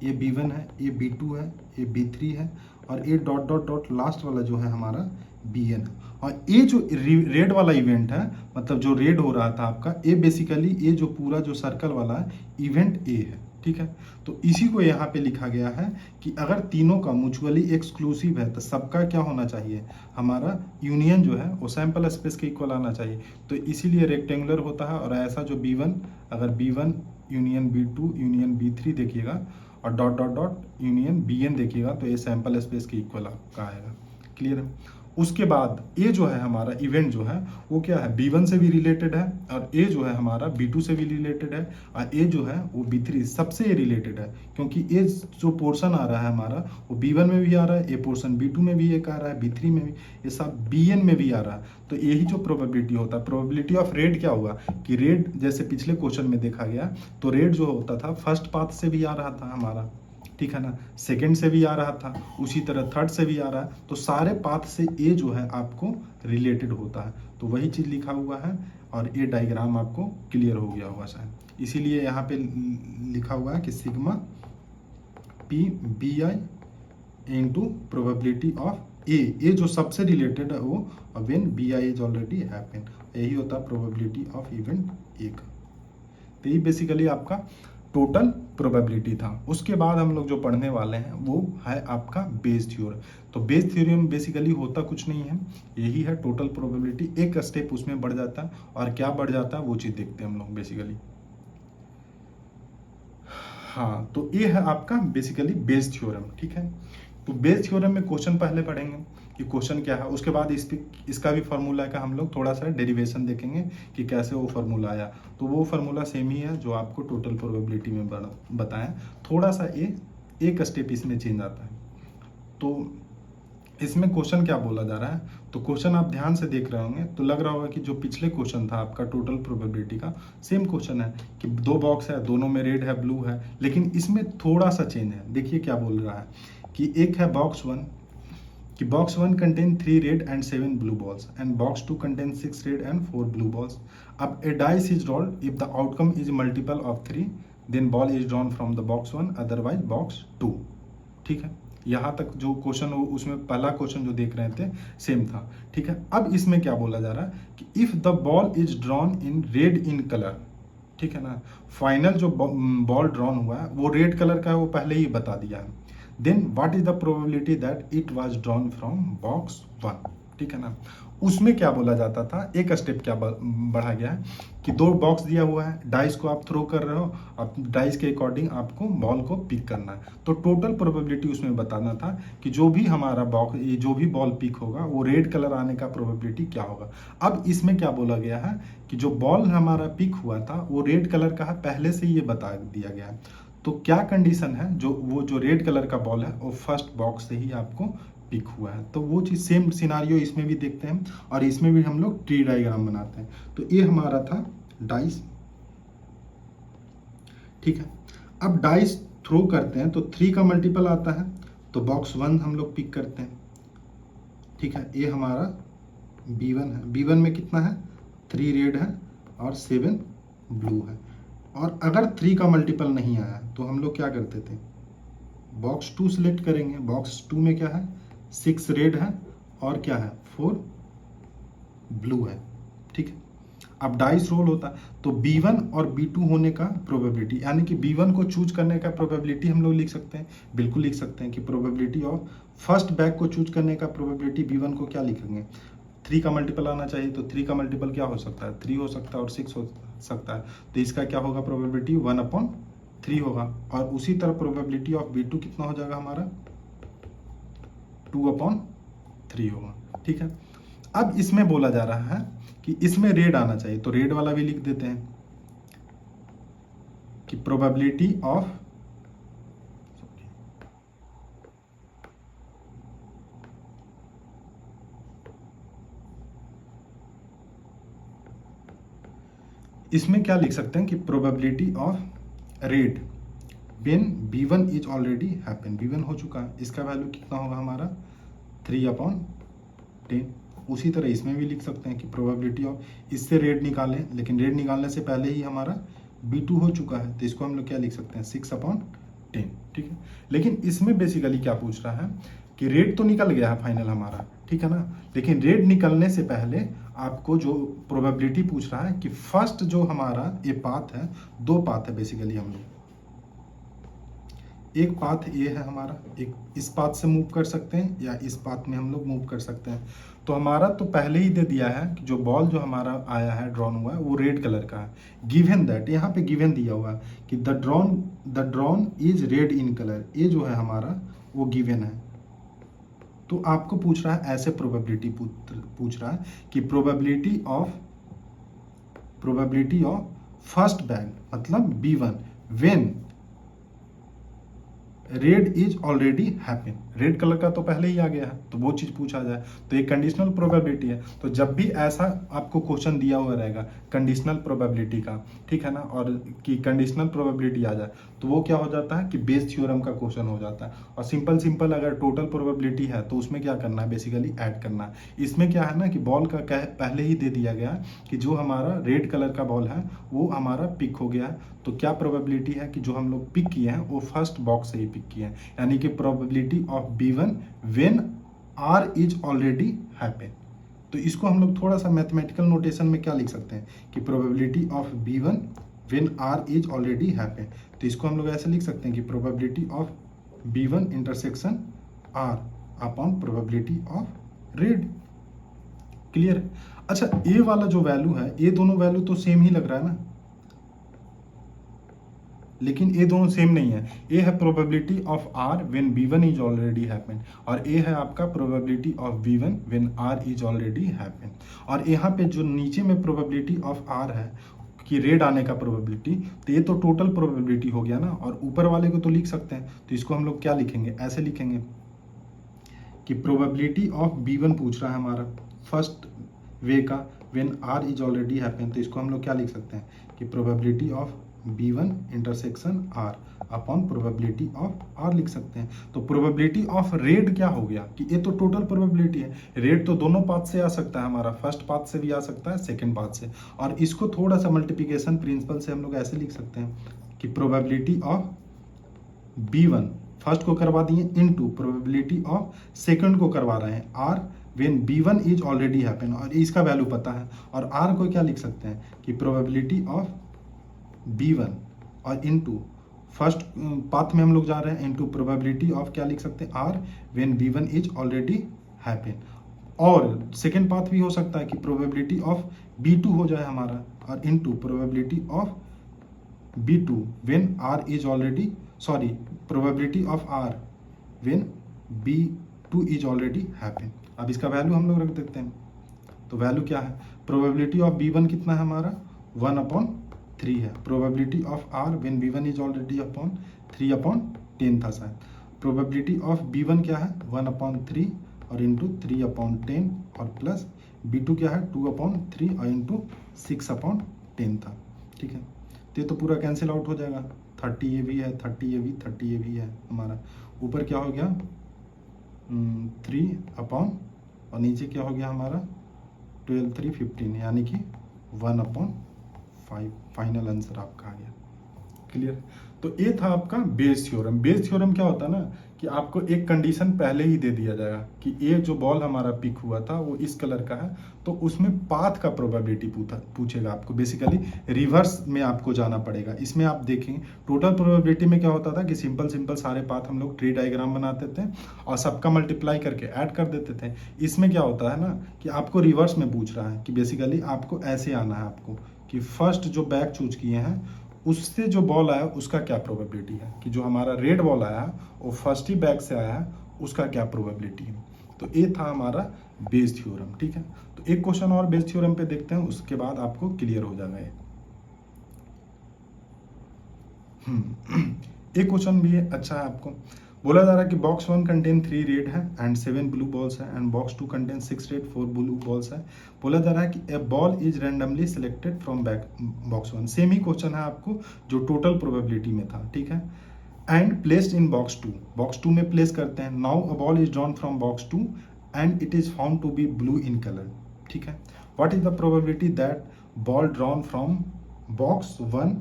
ये B1 है, ये B2 है, ये B3 है, और ये डॉट डॉट डॉट लास्ट वाला जो है हमारा Bn है। और ये जो रेड वाला इवेंट है, मतलब जो रेड हो रहा था आपका, ये बेसिकली ये जो पूरा जो सर्कल वाला है इवेंट ए है, ठीक है। तो इसी को यहाँ पे लिखा गया है कि अगर तीनों का म्यूचुअली एक्सक्लूसिव है तो सबका क्या होना चाहिए, हमारा यूनियन जो है वो सैंपल स्पेस के इक्वल आना चाहिए। तो इसीलिए रेक्टेंगुलर होता है। और ऐसा जो B1, अगर B1 union B2 union B3 देखिएगा और dot dot dot union Bn देखिएगा तो ये सैंपल स्पेस के इक्वल आपका आएगा। क्लियर है। उसके बाद ये जो है हमारा इवेंट जो है वो क्या है, B1 से भी रिलेटेड है, और ये जो है हमारा B2 से भी रिलेटेड है, और ये जो है वो B3 सबसे रिलेटेड है। क्योंकि ये जो पोर्शन आ रहा है हमारा वो B1 में भी आ रहा है, ये पोर्शन B2 में भी एक आ रहा है, B3 में भी, ये सब Bn में भी आ रहा है। तो यही जो प्रोबेबिलिटी होता है, प्रोबेबिलिटी ऑफ रेड क्या हुआ कि रेड जैसे पिछले क्वेश्चन में देखा गया तो रेड जो होता था फर्स्ट पाथ से भी आ रहा था हमारा, ठीक है ना, सेकंड से भी आ रहा था, उसी तरह थर्ड से भी आ रहा है। तो सारे पाथ से ए जो है आपको रिलेटेड होता है। तो वही चीज़ लिखा हुआ है और ये डायग्राम आपको क्लियर हो गया होगा शायद। इसीलिए यहाँ पे लिखा हुआ है कि sigma P B I into probability of A जो सबसे रिलेटेड है वो when B I is already happen, यही होता है प्रोबेबिलिटी ऑफ इवेंट ए का। तो ये बेसिकली आपका टोटल प्रोबेबिलिटी था। उसके बाद हम लोग जो पढ़ने वाले हैं वो है आपका बेस थ्योरम। तो बेस थ्योरम बेसिकली होता कुछ नहीं है, यही है टोटल प्रोबेबिलिटी, एक स्टेप उसमें बढ़ जाता है। और क्या बढ़ जाता है वो चीज़ देखते हैं हम लोग बेसिकली। हाँ, तो ये है आपका बेसिकली बेस थ्योरम, ठीक है। तो बेस थ्योरम में क्वेश्चन पहले पढ़ेंगे कि क्वेश्चन क्या है, उसके बाद इसका भी फार्मूला का हम लोग थोड़ा सा डेरिवेशन देखेंगे कि कैसे वो फार्मूला आया। तो वो फार्मूला सेम ही है जो आपको टोटल प्रोबेबिलिटी में बताएं, थोड़ा सा एक स्टेप इसमें चेंज आता है। तो इसमें क्वेश्चन क्या बोला जा रहा है, तो क्वेश्चन आप ध्यान से देख रहे होंगे तो लग रहा होगा कि जो पिछले क्वेश्चन था आपका टोटल प्रोबेबिलिटी का सेम क्वेश्चन है कि दो बॉक्स है, दोनों में रेड है ब्लू है, लेकिन इसमें थोड़ा सा चेंज है। देखिए क्या बोल रहा है कि एक है बॉक्स 1 कि box 1 contain 3 red and 7 blue balls and box 2 contain 6 red and 4 blue balls. अब a dice is rolled if the outcome is multiple of 3 then ball is drawn from the box 1 otherwise box 2। ठीक है, यहाँ तक जो question हो उसमें पहला question जो देख रहे थे सेम था, ठीक है। अब इसमें क्या बोला जा रहा है कि if the ball is drawn in red in colour, ठीक है ना, फाइनल जो बॉल ड्रॉन हुआ है वो रेड कलर का है, वो पहले ही बता दिया है। Then what is the probability that it was drawn from box 1, ठीक है ना। उसमें क्या बोला जाता था, एक स्टेप क्या बढ़ा गया है कि दो बॉक्स दिया हुआ है, डाइस को आप थ्रो कर रहे हो, आप डाइस के अकॉर्डिंग आपको बॉल को पिक करना है। तो टोटल प्रोबेबिलिटी उसमें बताना था कि जो भी हमारा बॉक्स, ये जो भी बॉल पिक होगा वो रेड कलर आने का प्रोबेबिलिटी क्या होगा। अब इसमें क्या बोला गया है कि जो बॉल हमारा पिक हुआ था वो रेड कलर का है, पहले से ये बता दिया गया है। तो क्या कंडीशन है, जो रेड कलर का बॉल है वो फर्स्ट बॉक्स से ही आपको पिक हुआ है। तो वो चीज़ सेम सिनारियो इसमें भी देखते हैं और इसमें भी हम लोग ट्री डायग्राम बनाते हैं। तो ये हमारा था डाइस, ठीक है। अब डाइस थ्रो करते हैं तो 3 का मल्टीपल आता है, तो बॉक्स 1 हम लोग पिक करते हैं, ठीक है। ये हमारा B1 है, B1 में कितना है, 3 रेड है और 7 ब्लू है। और अगर 3 का मल्टीपल नहीं आया तो हम लोग क्या करते थे, बॉक्स 2 सिलेक्ट करेंगे। बॉक्स 2 में क्या है, 6 रेड है और क्या है, 4 ब्लू है, ठीक है। अब डाइस रोल होता है तो B1 और B2 होने का प्रोबेबिलिटी, यानी कि B1 को चूज करने का प्रोबेबिलिटी हम लोग लिख सकते हैं, बिल्कुल लिख सकते हैं कि प्रोबेबिलिटी ऑफ फर्स्ट बैग को चूज करने का प्रोबेबिलिटी B1 को क्या लिखेंगे, 3 का मल्टीपल आना चाहिए। तो 3 का मल्टीपल क्या हो सकता है, 3 हो सकता है और 6 हो सकता है। तो इसका क्या होगा, प्रोबेबिलिटी 1/3 होगा। और उसी तरह प्रोबेबिलिटी ऑफ B2 कितना हो जाएगा हमारा, 2/3 होगा, ठीक है। अब इसमें बोला जा रहा है कि इसमें रेड आना चाहिए, तो रेड वाला भी लिख देते हैं कि प्रोबेबिलिटी ऑफ इसमें क्या लिख सकते हैं कि probability of red when B1 is already happen, B1 हो चुका है, इसका वैल्यू कितना होगा हमारा 3/10। उसी तरह इसमें भी लिख सकते हैं कि प्रोबेबिलिटी ऑफ, इससे रेड निकालें, लेकिन रेड निकालने से पहले ही हमारा B2 हो चुका है, तो इसको हम लोग क्या लिख सकते हैं 6/10, ठीक है। लेकिन इसमें बेसिकली क्या पूछ रहा है कि रेड तो निकल गया है फाइनल हमारा, ठीक है ना, लेकिन रेड निकलने से पहले आपको जो प्रोबेबिलिटी पूछ रहा है कि फर्स्ट जो हमारा ये पाथ है, 2 पाथ है बेसिकली हम लोग, एक पाथ ये है हमारा, एक इस पाथ से मूव कर सकते हैं या इस पाथ में हम लोग मूव कर सकते हैं। तो हमारा तो पहले ही दे दिया है कि जो बॉल जो हमारा आया है ड्रॉन हुआ है वो रेड कलर का है। गिवन दैट, यहाँ पे गिवन दिया हुआ है कि the drawn is red in colour, ये जो है हमारा वो गिवन है। तो आपको पूछ रहा है ऐसे प्रोबेबिलिटी पूछ रहा है कि प्रोबेबिलिटी ऑफ फर्स्ट बैग मतलब B1 when red is already happen, red colour का तो पहले ही आ गया है तो वो चीज पूछा जाए तो ये कंडीशनल प्रोबेबिलिटी है। तो जब भी ऐसा आपको क्वेश्चन दिया हुआ रहेगा कंडीशनल प्रोबेबिलिटी का, ठीक है ना, और कि कंडीशनल प्रोबेबिलिटी आ जाए तो वो क्या हो जाता है कि बेस थ्योरम का क्वेश्चन हो जाता है। और सिंपल अगर टोटल प्रोबेबिलिटी है तो उसमें क्या करना है, बेसिकली ऐड करना है। इसमें क्या है ना कि बॉल का पहले ही दे दिया गया कि जो हमारा रेड कलर का बॉल है वो हमारा पिक हो गया है। तो क्या प्रोबेबिलिटी है कि जो हम लोग पिक किए हैं वो फर्स्ट बॉक्स से ही पिक किए हैं, यानी कि probability of B1 when R is already happen. तो इसको हम लोग थोड़ा सा मैथमेटिकल नोटेशन में क्या लिख सकते हैं कि probability of B1 when R is already happen. तो इसको हम लोग ऐसे लिख सकते हैं कि probability of B1 intersection R upon probability of red. Clear? अच्छा, ये वाला जो वैल्यू है, ये दोनों वैल्यू तो सेम ही लग रहा है ना, लेकिन ये दोनों सेम नहीं है। ये है probability of R when B1 is already happen, और ये है आपका probability of B1 when R is already happen. और यहाँ पे जो नीचे में प्रोबेबिलिटी ऑफ R है कि रेड आने का प्रोबेबिलिटी, तो ये तो टोटल प्रोबेबिलिटी हो गया ना, और ऊपर वाले को तो लिख सकते हैं। तो इसको हम लोग क्या लिखेंगे, ऐसे लिखेंगे कि प्रोबेबिलिटी ऑफ B1 पूछ रहा है हमारा फर्स्ट वे का when R is already happen. तो इसको हम लोग क्या लिख सकते हैं कि probability of B1 intersection R upon probability of R लिख सकते हैं। तो प्रोबेबिलिटी ऑफ रेड क्या हो गया कि ये तो टोटल प्रोबेबिलिटी है, रेड तो दोनों पाथ से आ सकता है, हमारा फर्स्ट पाथ से भी आ सकता है, सेकंड पाथ से। और इसको थोड़ा सा मल्टीप्लिकेशन प्रिंसिपल से हम लोग ऐसे लिख सकते हैं कि प्रोबेबिलिटी ऑफ B1 फर्स्ट को करवा दिए इनटू प्रोबेबिलिटी ऑफ सेकंड को करवा रहे हैं R when B1 is already happen, और इसका वैल्यू पता है। और R को क्या लिख सकते हैं कि प्रोबेबिलिटी ऑफ B1 और इनटू फर्स्ट पाथ में हम लोग जा रहे हैं इनटू प्रोबेबिलिटी ऑफ क्या लिख सकते हैं R when B1 is already happen. और सेकेंड पाथ भी हो सकता है कि प्रोबेबिलिटी ऑफ B2 हो जाए हमारा, और into probability of B2 when R is already probability of R when B2 is already happen. अब इसका वैल्यू हम लोग रख देते हैं। तो वैल्यू क्या है, प्रोबेबिलिटी ऑफ B1 कितना है हमारा 1/3 है। Probability of R when B1 is already upon 3/10 था शायद। प्रोबेबिलिटी ऑफ B1 क्या है 1/3 और इंटू 3/10 और प्लस B2 क्या है 2/3 और इंटू 6/10 था। ठीक है, तो ये तो पूरा कैंसिल आउट हो जाएगा, 30 ये भी है, 30 ये भी, 30 ये भी है हमारा। ऊपर क्या हो गया 3 और नीचे क्या हो गया हमारा 12 3 15, यानी कि 1/5 फाइनल आंसर आपका आ गया। क्लियर? तो ये था आपका बेस थ्योरम। बेस थ्योरम क्या होता है ना कि आपको एक कंडीशन पहले ही दे दिया जाएगा कि ये जो बॉल हमारा पिक हुआ था वो इस कलर का है, तो उसमें पाथ का प्रोबेबिलिटी पूछेगा आपको। बेसिकली रिवर्स में आपको जाना पड़ेगा। इसमें आप देखें टोटल प्रोबेबिलिटी में क्या होता था कि सिंपल सारे पाथ हम लोग ट्री डायग्राम बनाते थे और सबका मल्टीप्लाई करके ऐड कर देते थे। इसमें क्या होता है ना कि आपको रिवर्स में पूछ रहा है कि बेसिकली आपको ऐसे आना है आपको कि फर्स्ट जो बैग चूज किए हैं उससे जो बॉल आया उसका क्या प्रोबेबिलिटी है, कि जो हमारा रेड बॉल आया वो फर्स्ट ही बैग से आया है उसका क्या प्रोबेबिलिटी है। तो ये था हमारा बेस थ्योरम। ठीक है, तो एक क्वेश्चन और बेस थ्योरम पे देखते हैं, उसके बाद आपको क्लियर हो जाएगा ये। एक क्वेश्चन भी है, अच्छा है आपको। बोला जा रहा है कि बॉक्स 1 कंटेन 3 रेड है एंड 7 ब्लू बॉल्स है and box 2 contain 6 red 4 blue balls है। बोला जा रहा है कि a ball is randomly selected from box 1। Same ही क्वेश्चन है आपको जो टोटल प्रोबेबिलिटी में था। ठीक है, and placed in box 2, box 2 में प्लेस करते हैं। Now a ball is drawn from box 2 and it is found to be blue in colour. ठीक है, what is the probability that ball drawn from box 1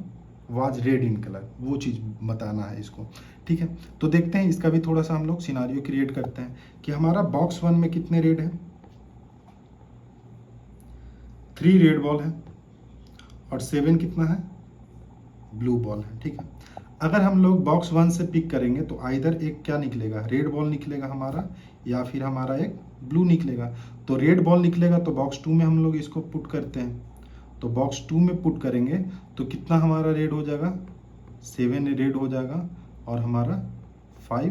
was red in colour, वो चीज बताना है इसको। ठीक है, तो देखते हैं इसका भी थोड़ा सा हम लोग सिनारियो क्रिएट करते हैं कि हमारा बॉक्स 1 में कितने रेड है 3 रेड बॉल है और 7 कितना है ब्लू बॉल है। ठीक है, अगर हम लोग बॉक्स 1 से पिक करेंगे तो आइदर एक क्या निकलेगा, रेड बॉल निकलेगा हमारा, या फिर हमारा एक ब्लू निकलेगा। तो रेड बॉल निकलेगा तो बॉक्स 2 में हम लोग इसको पुट करते हैं। तो बॉक्स 2 में पुट करेंगे तो कितना हमारा रेड हो जाएगा, 7 रेड हो जाएगा, और हमारा 4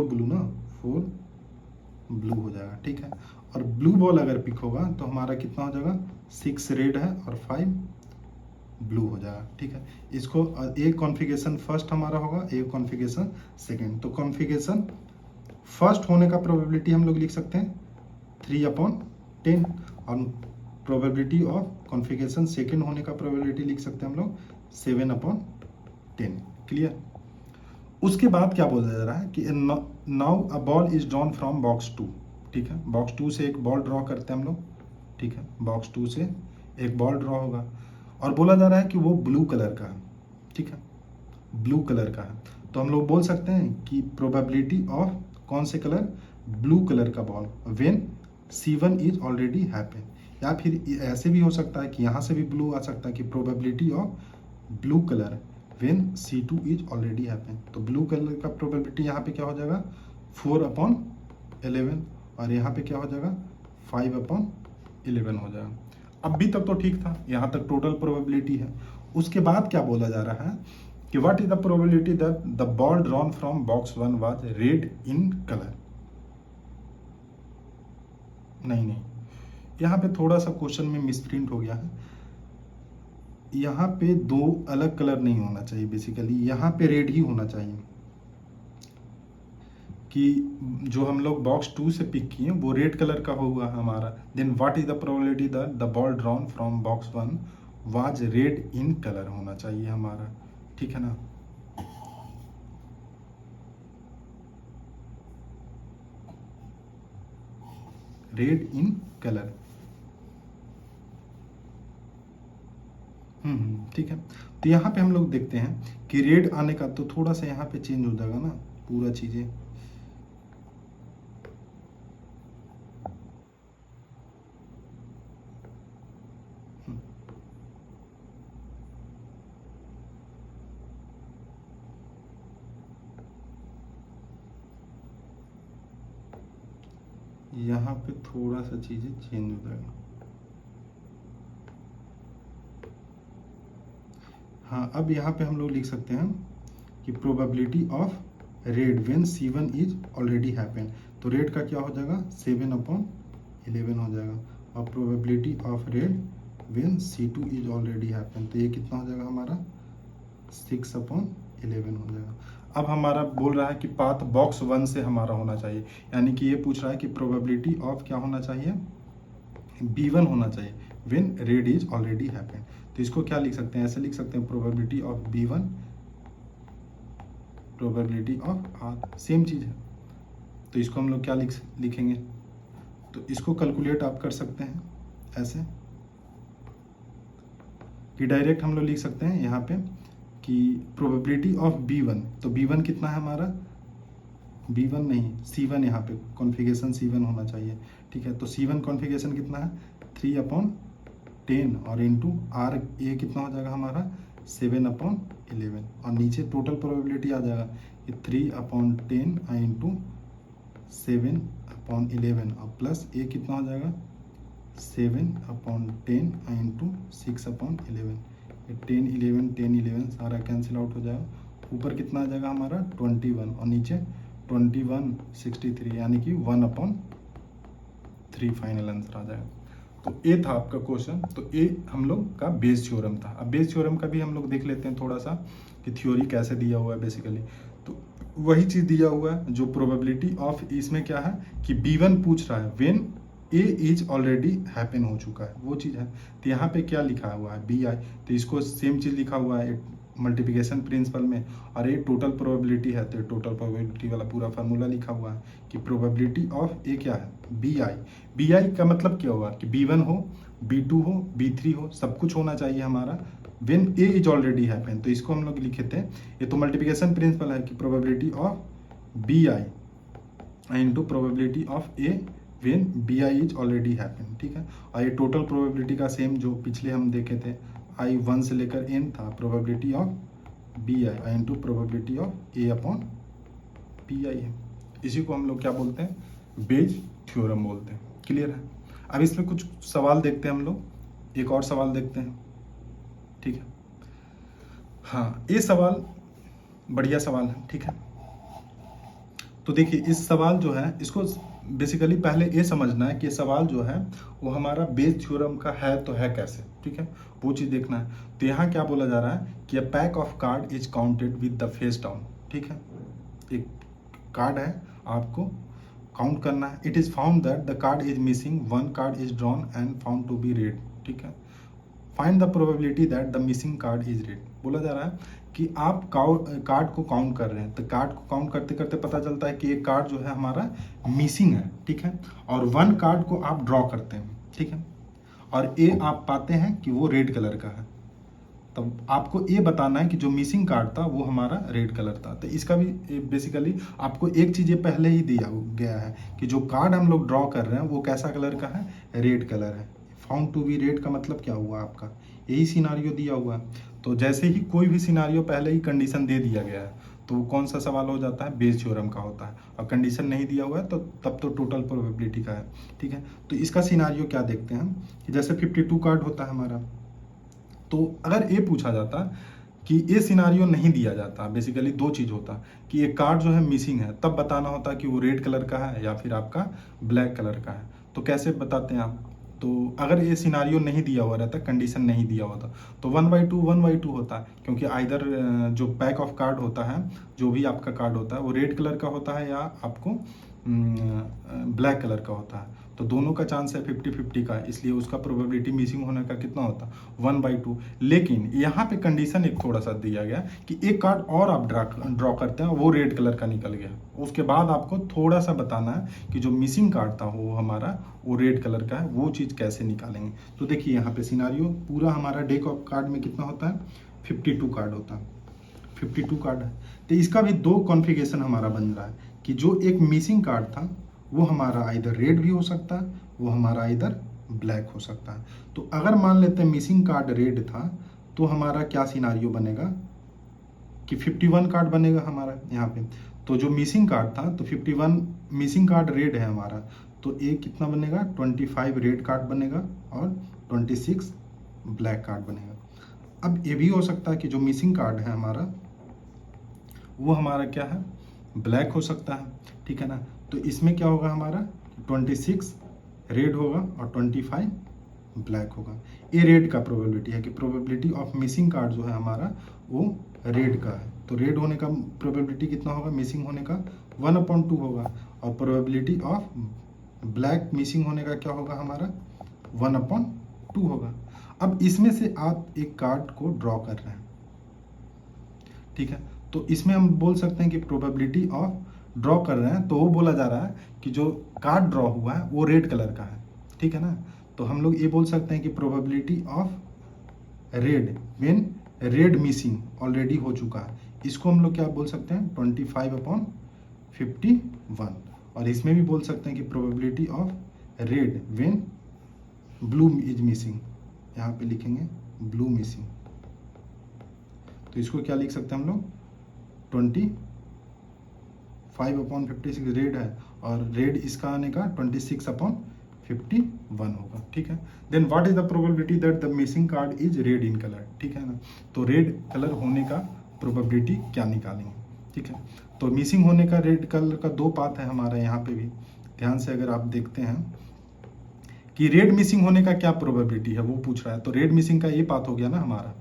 ब्लू ना, 4 ब्लू हो जाएगा, ठीक है। और ब्लू बॉल अगर पिक होगा तो हमारा कितना हो जाएगा, 6 रेड है और 5 ब्लू हो जाएगा, ठीक है। इसको एक कॉन्फ़िगरेशन फर्स्ट हमारा होगा, एक कॉन्फ़िगरेशन सेकंड। तो कॉन्फ़िगरेशन फर्स्ट होने का प्रोबेबिलिटी हम लोग लिख सकते हैं 3/10, और प्रोबेबिलिटी ऑफ कॉन्फ़िगरेशन सेकंड होने का प्रोबेबिलिटी लिख सकते हैं हम लोग 7/10। क्लियर। उसके बाद क्या बोला जा रहा है कि now a ball is drawn from box 2, ठीक है। बॉक्स 2 से एक बॉल ड्रॉ करते हैं हम लोग, ठीक है। बॉक्स 2 से एक बॉल ड्रॉ होगा और बोला जा रहा है कि वो ब्लू कलर का है, ठीक है, ब्लू कलर का है। तो हम लोग बोल सकते हैं कि प्रोबेबिलिटी ऑफ कौन से कलर, ब्लू कलर का ball, when C1 is already happen. या फिर ऐसे भी हो सकता है कि यहाँ से भी ब्लू आ सकता है कि probability of blue colour when C2 is already happen. तो ब्लू कलर का प्रोबेबिलिटी यहाँ पे क्या हो जाएगा 4/11, और यहाँ पे क्या हो जाएगा 5/11 हो जाएगा। अभी तक तो ठीक था, यहाँ तक टोटल प्रोबेबिलिटी है। उसके बाद क्या बोला जा रहा है कि what is the probability that the ball drawn from box 1 was red in colour. नहीं, यहाँ पे थोड़ा सा क्वेश्चन में मिसप्रिंट हो गया है। यहाँ पे 2 अलग कलर नहीं होना चाहिए, बेसिकली यहाँ पे रेड ही होना चाहिए, कि जो हम लोग बॉक्स 2 से पिक किए वो रेड कलर का होगा हमारा। Then what is the probability that the ball drawn from box 1 was red in colour होना चाहिए हमारा, ठीक है ना। रेड इन कलर, ठीक है। तो यहाँ पे हम लोग देखते हैं कि रेड आने का तो थोड़ा सा यहाँ पे चेंज हो जाएगा ना पूरा चीजें। यहाँ पे थोड़ा सा चीजें चेंज हो जाएगा। हाँ, अब यहाँ पे हम लोग लिख सकते हैं कि probability of red when C1 is already happen. तो रेड का क्या हो जाएगा 7/11 हो जाएगा, और probability of red when C2 is already happen, तो ये कितना हो जाएगा हमारा 6/11 हो जाएगा। अब हमारा बोल रहा है कि पाथ बॉक्स 1 से हमारा होना चाहिए, यानी कि ये पूछ रहा है कि प्रोबेबिलिटी ऑफ क्या होना चाहिए, B1 होना चाहिए when red is already happen. तो इसको क्या लिख सकते हैं, ऐसे लिख सकते हैं probability of B1 probability of R, same चीज है। तो इसको हम लोग क्या लिखेंगे, तो इसको कैलकुलेट आप कर सकते हैं ऐसे कि डायरेक्ट हम लोग लिख सकते हैं यहाँ पे कि प्रोबेबिलिटी ऑफ B1, तो B1 कितना है हमारा, B1 नहीं C1, यहाँ पे कॉन्फ़िगरेशन C1 होना चाहिए, ठीक है। तो C1 कॉन्फ़िगरेशन कितना है 3/10, और इंटू R ये कितना हो जाएगा हमारा 7/11, और नीचे टोटल प्रोबेबिलिटी आ जाएगा कि 3/10 इंटू 7/11, और प्लस ये कितना हो जाएगा 7/10 इंटू 6/11। 10 11 सारा कैंसिल आउट हो जाएगा। ऊपर कितना आ जाएगा हमारा 21, और नीचे 21 63, यानी कि 1/3 फाइनल आंसर आ जाएगा। तो ये था आपका क्वेश्चन। तो ये हम लोग का बेस थ्योरम था। अब बेस थ्योरम का भी हम लोग देख लेते हैं थोड़ा सा कि थ्योरी कैसे दिया हुआ है। बेसिकली तो वही चीज़ दिया हुआ है जो प्रोबेबिलिटी ऑफ, इसमें क्या है कि B1 पूछ रहा है when A is already happen हो चुका है, वो चीज़ है। तो यहाँ पे क्या लिखा हुआ है BI, तो इसको सेम चीज़ लिखा हुआ है मल्टीप्लिकेशन प्रिंसिपल में, और ये टोटल प्रोबेबिलिटी है, तो टोटल प्रोबेबिलिटी वाला पूरा फार्मूला लिखा हुआ है कि प्रोबेबिलिटी ऑफ ए क्या है BI। BI का मतलब क्या हुआ कि B1 हो, B2 हो, B3 हो, सब कुछ होना चाहिए हमारा when A is already happen. तो इसको हम लोग लिखे थे, ये तो मल्टीप्लिकेशन प्रिंसिपल है कि probability of BI into probability of A when BI is already happen, ठीक है। और ये टोटल प्रोबेबिलिटी का सेम जो पिछले हम देखे थे I 1 से लेकर N था, probability of B I into probability of A upon P I है। इसी को हम लोग क्या बोलते हैं, बेज थ्योरम बोलते हैं। क्लियर है। अब इसमें कुछ सवाल देखते हैं हम लोग, एक और सवाल देखते हैं, ठीक है। हाँ, ये सवाल बढ़िया सवाल है, ठीक है। तो देखिए इस सवाल जो है, इसको बेसिकली पहले ये समझना है कि सवाल जो है वो हमारा बेज थ्योरम का है तो है कैसे, ठीक है, वो चीज़ देखना है। तो यहाँ क्या बोला जा रहा है कि a pack of card is counted with the face down, ठीक है। एक कार्ड है, आपको काउंट करना है। It is found that the card is missing, one card is drawn and found to be red, ठीक है। Find the probability that the missing card is red. बोला जा रहा है कि आप कार्ड को काउंट कर रहे हैं, तो कार्ड को काउंट करते करते पता चलता है कि एक कार्ड जो है हमारा मिसिंग है, ठीक है, और वन कार्ड को आप ड्रॉ करते हैं, ठीक है, और ये आप पाते हैं कि वो रेड कलर का है। तब आपको ये बताना है कि जो मिसिंग कार्ड था वो हमारा रेड कलर था। तो इसका भी बेसिकली आपको एक चीज़ ये पहले ही दिया गया है कि जो कार्ड हम लोग ड्रॉ कर रहे हैं वो कैसा कलर का है, रेड कलर है। फाउंड टू बी रेड का मतलब क्या हुआ, आपका यही सिनारियो दिया हुआ है। तो जैसे ही कोई भी सिनारियो पहले ही कंडीशन दे दिया गया है तो वो कौन सा सवाल हो जाता है, बेज थ्योरम का होता है। और कंडीशन नहीं दिया हुआ है तो तब तो टोटल प्रोबेबिलिटी का है, ठीक है। तो इसका सिनारियो क्या देखते हैं हम कि जैसे 52 कार्ड होता है हमारा, तो अगर ये पूछा जाता कि ये सिनारियो नहीं दिया जाता, बेसिकली दो चीज़ होता कि एक कार्ड जो है मिसिंग है, तब बताना होता कि वो रेड कलर का है या फिर आपका ब्लैक कलर का है। तो कैसे बताते हैं आप, तो अगर ये सिनारियो नहीं दिया हुआ रहता, कंडीशन नहीं दिया हुआ था, तो 1/2 होता है, क्योंकि आइदर जो पैक ऑफ कार्ड होता है, जो भी आपका कार्ड होता है वो रेड कलर का होता है या आपको ब्लैक कलर का होता है। तो दोनों का चांस है 50-50 का, इसलिए उसका प्रोबेबिलिटी मिसिंग होने का कितना होता, 1/2। लेकिन यहाँ पे कंडीशन एक थोड़ा सा दिया गया कि एक कार्ड और आप ड्रॉ करते हैं, वो रेड कलर का निकल गया, उसके बाद आपको थोड़ा सा बताना है कि जो मिसिंग कार्ड था वो हमारा वो रेड कलर का है, वो चीज़ कैसे निकालेंगे। तो देखिए यहाँ पे सिनारियो पूरा हमारा डेक ऑफ कार्ड में कितना होता है, 52 कार्ड होता है, 52 कार्ड है। तो इसका भी दो कॉन्फ़िगरेशन हमारा बन रहा है कि जो एक मिसिंग कार्ड था वो हमारा इधर रेड भी हो सकता है, वो हमारा इधर ब्लैक हो सकता है। तो अगर मान लेते हैं मिसिंग कार्ड रेड था तो हमारा क्या सिनारियो बनेगा कि 51 कार्ड बनेगा हमारा यहाँ पे। तो जो मिसिंग कार्ड था, तो 51 मिसिंग कार्ड रेड है हमारा, तो ये कितना बनेगा, 25 रेड कार्ड बनेगा और 26 ब्लैक कार्ड बनेगा। अब ये भी हो सकता है कि जो मिसिंग कार्ड है हमारा वो हमारा क्या है, ब्लैक हो सकता है, ठीक है ना। तो इसमें क्या होगा हमारा, 26 रेड होगा और 25 ब्लैक होगा। ये रेड का प्रोबेबिलिटी है कि प्रोबेबिलिटी ऑफ मिसिंग कार्ड जो है हमारा वो रेड का है। तो रेड होने का प्रोबेबिलिटी कितना होगा, मिसिंग होने का 1/2 होगा, और प्रोबेबिलिटी ऑफ ब्लैक मिसिंग होने का क्या होगा हमारा, 1/2 होगा। अब इसमें से आप एक कार्ड को ड्रॉ कर रहे हैं, ठीक है, तो इसमें हम बोल सकते हैं कि प्रोबेबिलिटी ऑफ ड्रॉ कर रहे हैं, तो वो बोला जा रहा है कि जो कार्ड ड्रॉ हुआ है वो रेड कलर का है, ठीक है ना। तो हम लोग ये बोल सकते हैं कि probability of red when red missing already हो चुका है, इसको हम लोग क्या बोल सकते हैं, 25/51। और इसमें भी बोल सकते हैं कि probability of red when blue is missing, यहाँ पे लिखेंगे ब्लू मिसिंग, तो इसको क्या लिख सकते हैं हम लोग, 25/56 रेड है और रेड इसका आने का 26/51 होगा, ठीक है। Then what is the probability that the missing card is red in colour, ठीक है ना। तो रेड कलर होने का प्रोबेबिलिटी क्या निकालेंगे, ठीक है। तो मिसिंग होने का रेड कलर का दो पाथ है हमारा यहाँ पे भी, ध्यान से अगर आप देखते हैं कि रेड मिसिंग होने का क्या प्रोबेबिलिटी है वो पूछ रहा है, तो रेड मिसिंग का ये पाथ हो गया ना हमारा,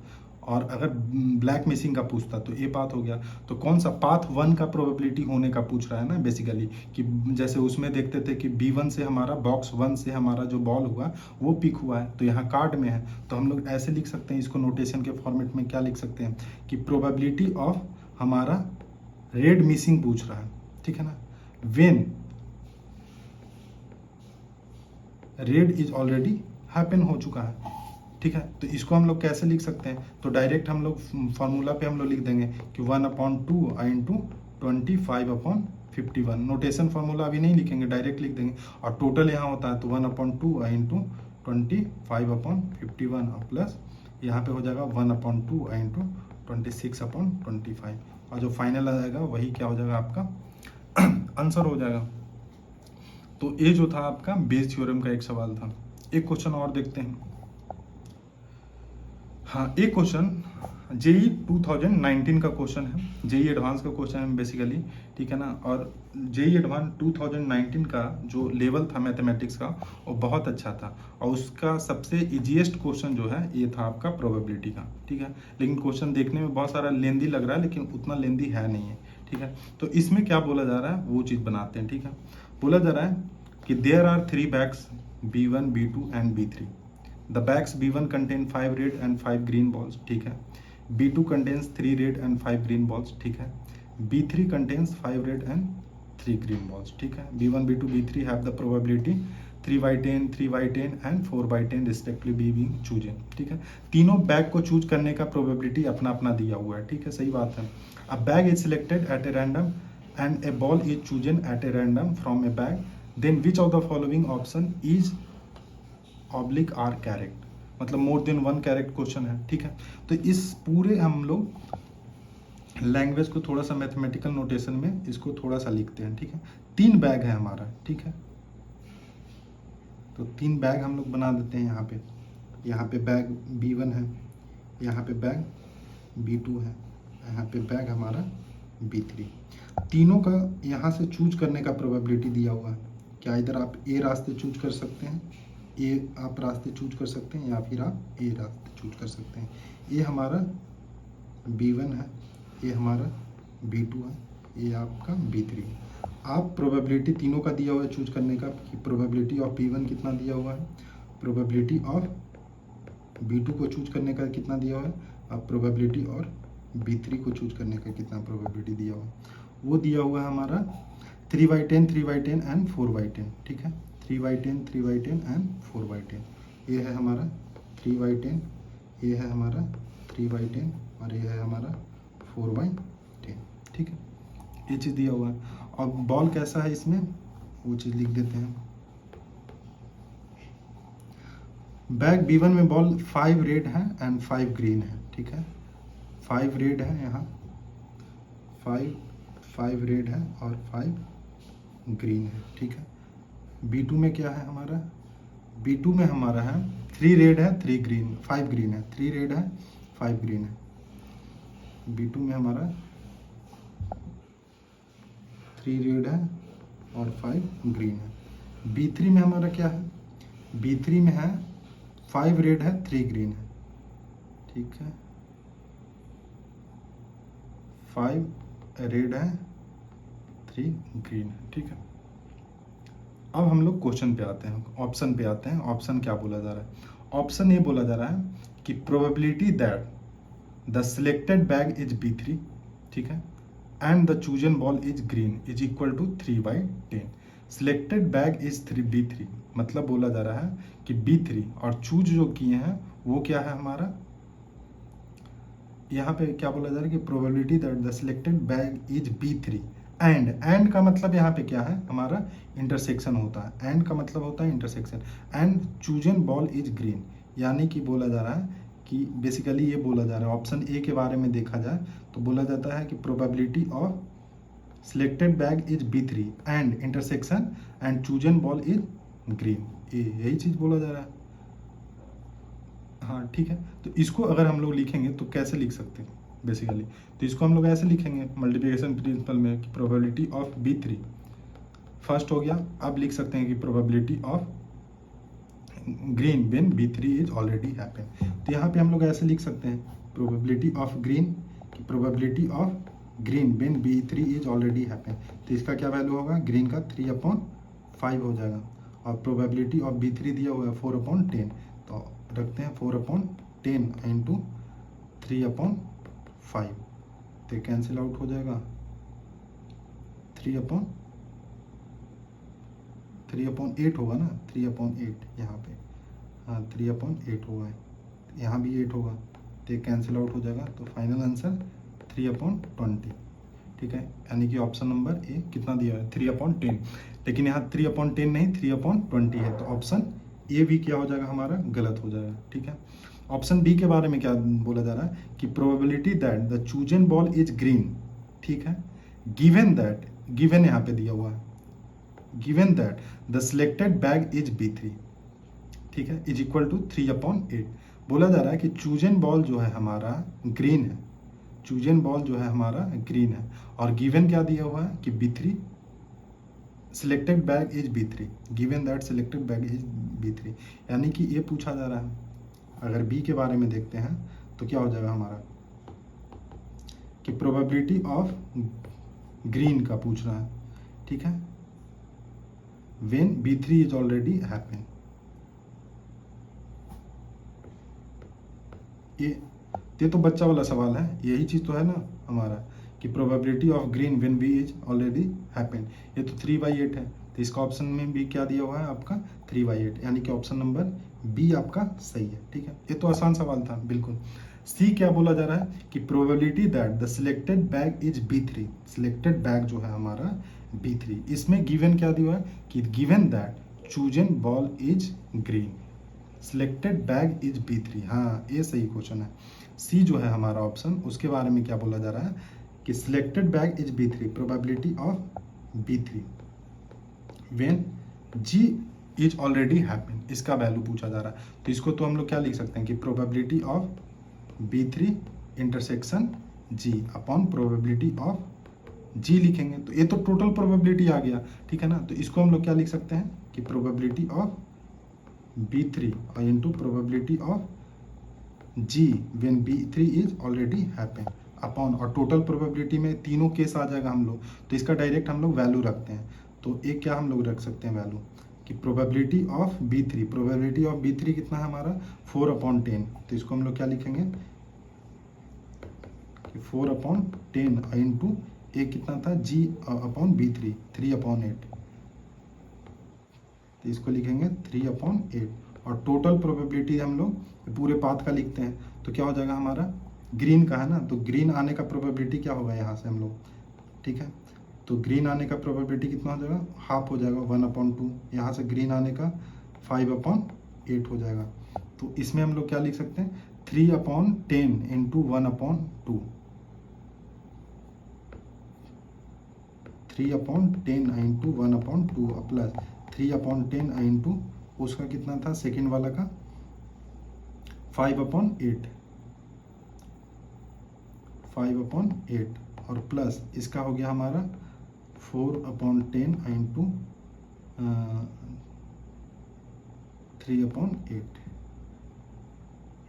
और अगर ब्लैक मिसिंग का पूछता तो ये पाथ हो गया। तो कौन सा पाथ 1 का प्रोबेबिलिटी होने का पूछ रहा है ना बेसिकली, कि जैसे उसमें देखते थे कि B1 से हमारा बॉक्स 1 से हमारा जो बॉल हुआ वो पिक हुआ है, तो यहाँ कार्ड में है, तो हम लोग ऐसे लिख सकते हैं इसको, नोटेशन के फॉर्मेट में क्या लिख सकते हैं कि प्रोबेबिलिटी ऑफ हमारा रेड मिसिंग पूछ रहा है, ठीक है ना, when red is already happen हो चुका है, ठीक है। तो इसको हम लोग कैसे लिख सकते हैं, तो डायरेक्ट हम लोग फॉर्मूला पे हम लोग लिख देंगे कि 1/2 इंटू 25/51। नोटेशन फार्मूला अभी नहीं लिखेंगे, डायरेक्ट लिख देंगे, और टोटल यहाँ होता है तो 1/2 इंटू 25/51 और प्लस यहाँ पे हो जाएगा 1/2 इंटू 26/25 और जो फाइनल आ जाएगा वही क्या हो जाएगा आपका आंसर हो जाएगा। तो ये जो था आपका बेस थ्योरम का एक सवाल था। एक क्वेश्चन और देखते हैं। हाँ, एक क्वेश्चन जेई 2019 का क्वेश्चन है, जेई एडवांस का क्वेश्चन है बेसिकली, ठीक है ना। और जेई एडवांस 2019 का जो लेवल था मैथमेटिक्स का वो बहुत अच्छा था और उसका सबसे इजीएस्ट क्वेश्चन जो है ये था आपका प्रोबेबिलिटी का, ठीक है। लेकिन क्वेश्चन देखने में बहुत सारा लेंदी लग रहा है लेकिन उतना लेंदी है नहीं है, ठीक है। तो इसमें क्या बोला जा रहा है वो चीज़ बनाते हैं, ठीक है। बोला जा रहा है कि there are 3 bags B1, B2 and B3। The bags B1 contain 5 red and 5 green balls, ठीक है। B2 contains 3 red and 5 green balls, ठीक है। B3 contains 5 red and 3 green balls, ठीक है। B1, B2, B3 have the probability 3/10, 3/10 and 4/10 respectively being chosen, ठीक है। तीनों bag को चूज करने का प्रोबेबिलिटी अपना अपना दिया हुआ है, ठीक है, सही बात है। A bag is selected at a random and a ball is chosen at a random from a bag, then which of the following option is oblique are correct, मतलब more than one correct question है, ठीक है। तो इस पूरे हम लोग language को थोड़ा सा मैथमेटिकल नोटेशन में इसको थोड़ा सा लिखते हैं, ठीक है। 3 बैग है हमारा, ठीक है। तो 3 बैग हम लोग बना देते हैं यहाँ पे बैग B1 है, यहाँ पे बैग B2 है, यहाँ पे बैग हमारा B3। तीनों का यहाँ से चूज करने का प्रोबेबिलिटी दिया हुआ है। क्या इधर आप ए रास्ते चूज कर सकते हैं, ये आप रास्ते चूज कर सकते हैं या फिर आप ए रास्ते चूज कर सकते हैं। ये हमारा B1 है, ये हमारा B2 है, ये आपका B3 है। आप प्रोबेबिलिटी तीनों का दिया हुआ है चूज करने का कि प्रोबेबिलिटी ऑफ B1 कितना दिया हुआ है, प्रोबेबिलिटी ऑफ B2 को चूज करने का कितना दिया हुआ है, अब प्रोबेबिलिटी और B3 को चूज करने का कितना प्रोबेबिलिटी दिया हुआ है, वो दिया हुआ है हमारा 3/10, 3/10 एंड 4/10, ठीक है। 3/10, 3/10 एंड 4/10। ये है हमारा 3/10, ये है हमारा 3/10 और ये है हमारा 4/10, ठीक है। ये चीज़ दिया हुआ है। और बॉल कैसा है इसमें वो चीज़ लिख देते हैं। बैग B1 में बॉल 5 रेड है एंड 5 ग्रीन है, ठीक है। 5 रेड है यहाँ, 5 रेड है और 5 ग्रीन है, ठीक है। B2 में क्या है हमारा, B2 में हमारा है 3 रेड है 3 ग्रीन, 5 ग्रीन है, 3 रेड है 5 ग्रीन है। B2 में हमारा 3 रेड है और 5 ग्रीन है। B3 में हमारा क्या है, B3 में है 5 रेड है 3 ग्रीन है, ठीक है। 5 रेड है 3 ग्रीन है, ठीक है। अब हम लोग क्वेश्चन पे आते हैं, ऑप्शन पे आते हैं। ऑप्शन क्या बोला जा रहा है, ऑप्शन ये बोला जा रहा है कि probability that the selected bag is B3, ठीक है, and the chosen ball is green is equal to 3/10। Selected bag is B3, मतलब बोला जा रहा है कि B3 और चूज जो किए हैं वो क्या है हमारा, यहाँ पे क्या बोला जा रहा है कि probability that the selected bag is B3 and का मतलब यहाँ पे क्या है हमारा इंटरसेक्शन होता है, एंड का मतलब होता है intersection, and chosen ball is green, यानी कि बोला जा रहा है कि बेसिकली ये बोला जा रहा है ऑप्शन ए के बारे में देखा जाए तो बोला जाता है कि probability of selected bag is B3 and intersection and chosen ball is green, यही चीज़ बोला जा रहा है। हाँ ठीक है, तो इसको अगर हम लोग लिखेंगे तो कैसे लिख सकते हैं बेसिकली, तो इसको हम लोग ऐसे लिखेंगे मल्टीप्लिकेशन प्रिंसिपल में कि प्रोबेबिलिटी ऑफ B3 फर्स्ट हो गया। अब लिख सकते हैं कि probability of green when B3 is already happen. तो यहाँ पे हम लोग ऐसे लिख सकते हैं प्रोबेबिलिटी ऑफ ग्रीन कि probability of green when B3 is already happen. तो इसका क्या वैल्यू होगा, ग्रीन का 3/5 हो जाएगा और प्रोबेबिलिटी ऑफ B3 दिया हुआ है 4/10, तो रखते हैं 4/10 इंटू 3/5, तो कैंसिल आउट हो जाएगा 3/8 होगा ना, 3/8 यहाँ पे, हाँ 3/8 होगा, यहाँ भी 8 होगा, तो कैंसिल आउट हो जाएगा। तो फाइनल आंसर 3/20, ठीक है। यानी कि ऑप्शन नंबर ए कितना दिया है 3/10, लेकिन यहाँ 3/10 नहीं 3/20 है, तो ऑप्शन ए भी क्या हो जाएगा हमारा गलत हो जाएगा, ठीक है। ऑप्शन बी के बारे में क्या बोला जा रहा है कि probability that the chosen ball is green, ठीक है, गिवन दैट, गिवन यहाँ पे दिया हुआ है, given that the selected bag is B3, ठीक है, इज इक्वल टू 3/8। बोला जा रहा है कि चूजन बॉल जो है हमारा ग्रीन है, चूजन बॉल जो है हमारा ग्रीन है, और गिवन क्या दिया हुआ है कि B3, selected bag is B3, given that selected bag is B3, यानी कि ये पूछा जा रहा है। अगर बी के बारे में देखते हैं तो क्या हो जाएगा हमारा कि प्रोबेबिलिटी ऑफ ग्रीन का पूछ रहा है, ठीक है, when B3 is already happen. ये तो बच्चा वाला सवाल है, यही चीज तो है ना हमारा कि probability of green when B is already happen. ये तो 3/8 है, तो इसका ऑप्शन में भी क्या दिया हुआ है आपका 3/8, यानी कि ऑप्शन नंबर बी आपका सही है, ठीक है। ये तो आसान सवाल था बिल्कुल। सी क्या बोला जा रहा है कि probability that the selected bag is B3, selected bag जो है हमारा B3, इसमें गिवन क्या दिया है कि given that chosen ball is green, selected bag is B3, हाँ ये सही क्वेश्चन है। सी जो है हमारा ऑप्शन, उसके बारे में क्या बोला जा रहा है कि selected bag is B3, probability of B3 when G is already happen, इसका वैल्यू पूछा जा रहा है। तो इसको तो हम लोग क्या लिख सकते हैं कि probability of B3 intersection G upon probability of G लिखेंगे, तो ये तो टोटल प्रोबेबिलिटी आ गया, ठीक है ना। तो इसको हम लोग क्या लिख सकते हैं कि प्रोबेबिलिटी ऑफ B3 और into probability of G when B3 is already happen upon, और टोटल प्रोबेबिलिटी में तीनों केस आ जाएगा हम लोग, तो इसका डायरेक्ट हम लोग वैल्यू रखते हैं। तो एक क्या हम लोग रख सकते हैं वैल्यू कि probability of B3, probability of B3 कितना है हमारा 4/10, तो इसको हम लोग क्या लिखेंगे कि 4/10 इंटू एक कितना था G अपॉन B3 3/8, तो इसको लिखेंगे 3/8, और टोटल प्रोबेबिलिटी हम लोग पूरे पाथ का लिखते हैं, तो क्या हो जाएगा हमारा ग्रीन का है ना, तो ग्रीन आने का प्रोबेबिलिटी क्या होगा यहाँ से हम लोग, ठीक है, तो ग्रीन आने का प्रोबेबिलिटी कितना हो जाएगा, हाफ हो जाएगा 1/2, यहाँ से ग्रीन आने का 5/8 हो जाएगा। तो इसमें हम लोग क्या लिख सकते हैं 3/10 इंटू 1/2, 3/10 इंटू 1/2 प्लस 3/10 इंटू उसका कितना था सेकेंड वाला का 5/8 और प्लस इसका हो गया हमारा 4/10 इंटू 3/8।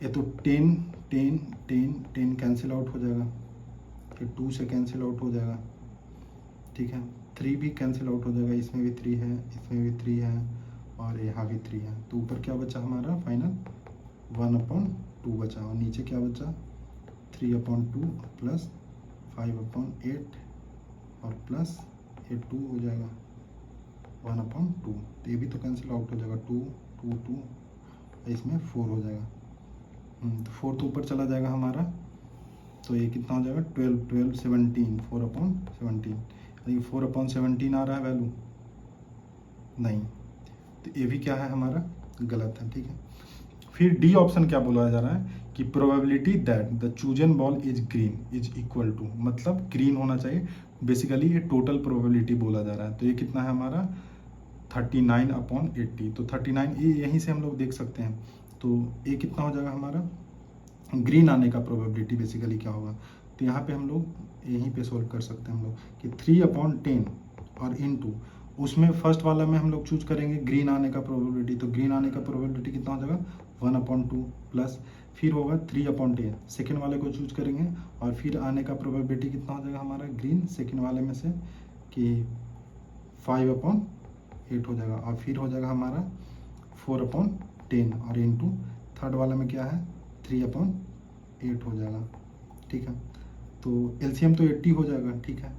ये तो 10 कैंसिल आउट हो जाएगा, फिर 2 से कैंसिल आउट हो जाएगा, ठीक है, 3 भी कैंसिल आउट हो जाएगा, इसमें भी 3 है, इसमें भी 3 है, और यहाँ भी 3 है, तो ऊपर क्या बचा हमारा फाइनल 1/2 बचा, और नीचे क्या बचा 3/2 प्लस 5/8 और प्लस ये 2 हो जाएगा 1/2, तो ये भी तो कैंसिल आउट हो जाएगा 2, इसमें 4 हो जाएगा, तो 4 तो ऊपर चला जाएगा हमारा, तो ये कितना हो जाएगा 12 17 4/17, यानी 4/17 आ रहा है वैल्यू, नहीं, तो ये भी क्या है हमारा गलत है, ठीक है। फिर डी ऑप्शन क्या बोला जा रहा है कि probability that the chosen ball is green is equal to, मतलब ग्रीन होना चाहिए, बेसिकली ये टोटल प्रोबेबिलिटी बोला जा रहा है। तो ये कितना है हमारा 39/80, तो 39 ये यहीं से हम लोग देख सकते हैं, तो ये कितना हो जाएगा हमारा ग्रीन आने का प्रोबेबिलिटी बेसिकली क्या होगा, तो यहाँ पे हम लोग यहीं पे सोल्व कर सकते हैं हम लोग कि 3/10 और इनटू उसमें फर्स्ट वाला में हम लोग चूज करेंगे ग्रीन आने का प्रोबेबिलिटी, तो ग्रीन आने का प्रोबेबिलिटी कितना हो जाएगा 1/2 प्लस फिर होगा 3/10, सेकेंड वाले को चूज करेंगे, और फिर आने का प्रोबेबिलिटी कितना हो जाएगा हमारा ग्रीन सेकेंड वाले में से कि 5/8 हो जाएगा, और फिर हो जाएगा हमारा 4/10 और इनटू थर्ड वाला में क्या है 3/8 हो जाएगा, ठीक है। तो एलसीएम तो 80 हो जाएगा, ठीक है,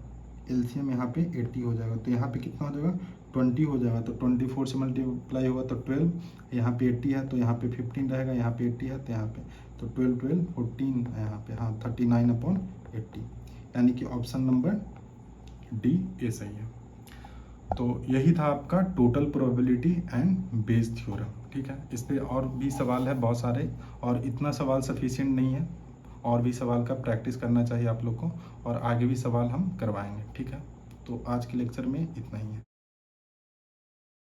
एलसीएम यहाँ पे 80 हो जाएगा, तो यहाँ पे कितना हो जाएगा 20 हो जाएगा, तो 24 से मल्टीप्लाई होगा तो 12, यहाँ पे 80 है तो यहाँ पे 15 रहेगा, यहाँ पे 80 है तो यहाँ पे तो 12 14 यहाँ पे, हाँ 39/80, यानी कि ऑप्शन नंबर डी ये सही है। तो यही था आपका total probability and Bayes theorem. ठीक है। इस पे और भी सवाल है बहुत सारे, और इतना सवाल सफिशिएंट नहीं है, और भी सवाल का प्रैक्टिस करना चाहिए आप लोग को, और आगे भी सवाल हम करवाएंगे, ठीक है। तो आज के लेक्चर में इतना ही है।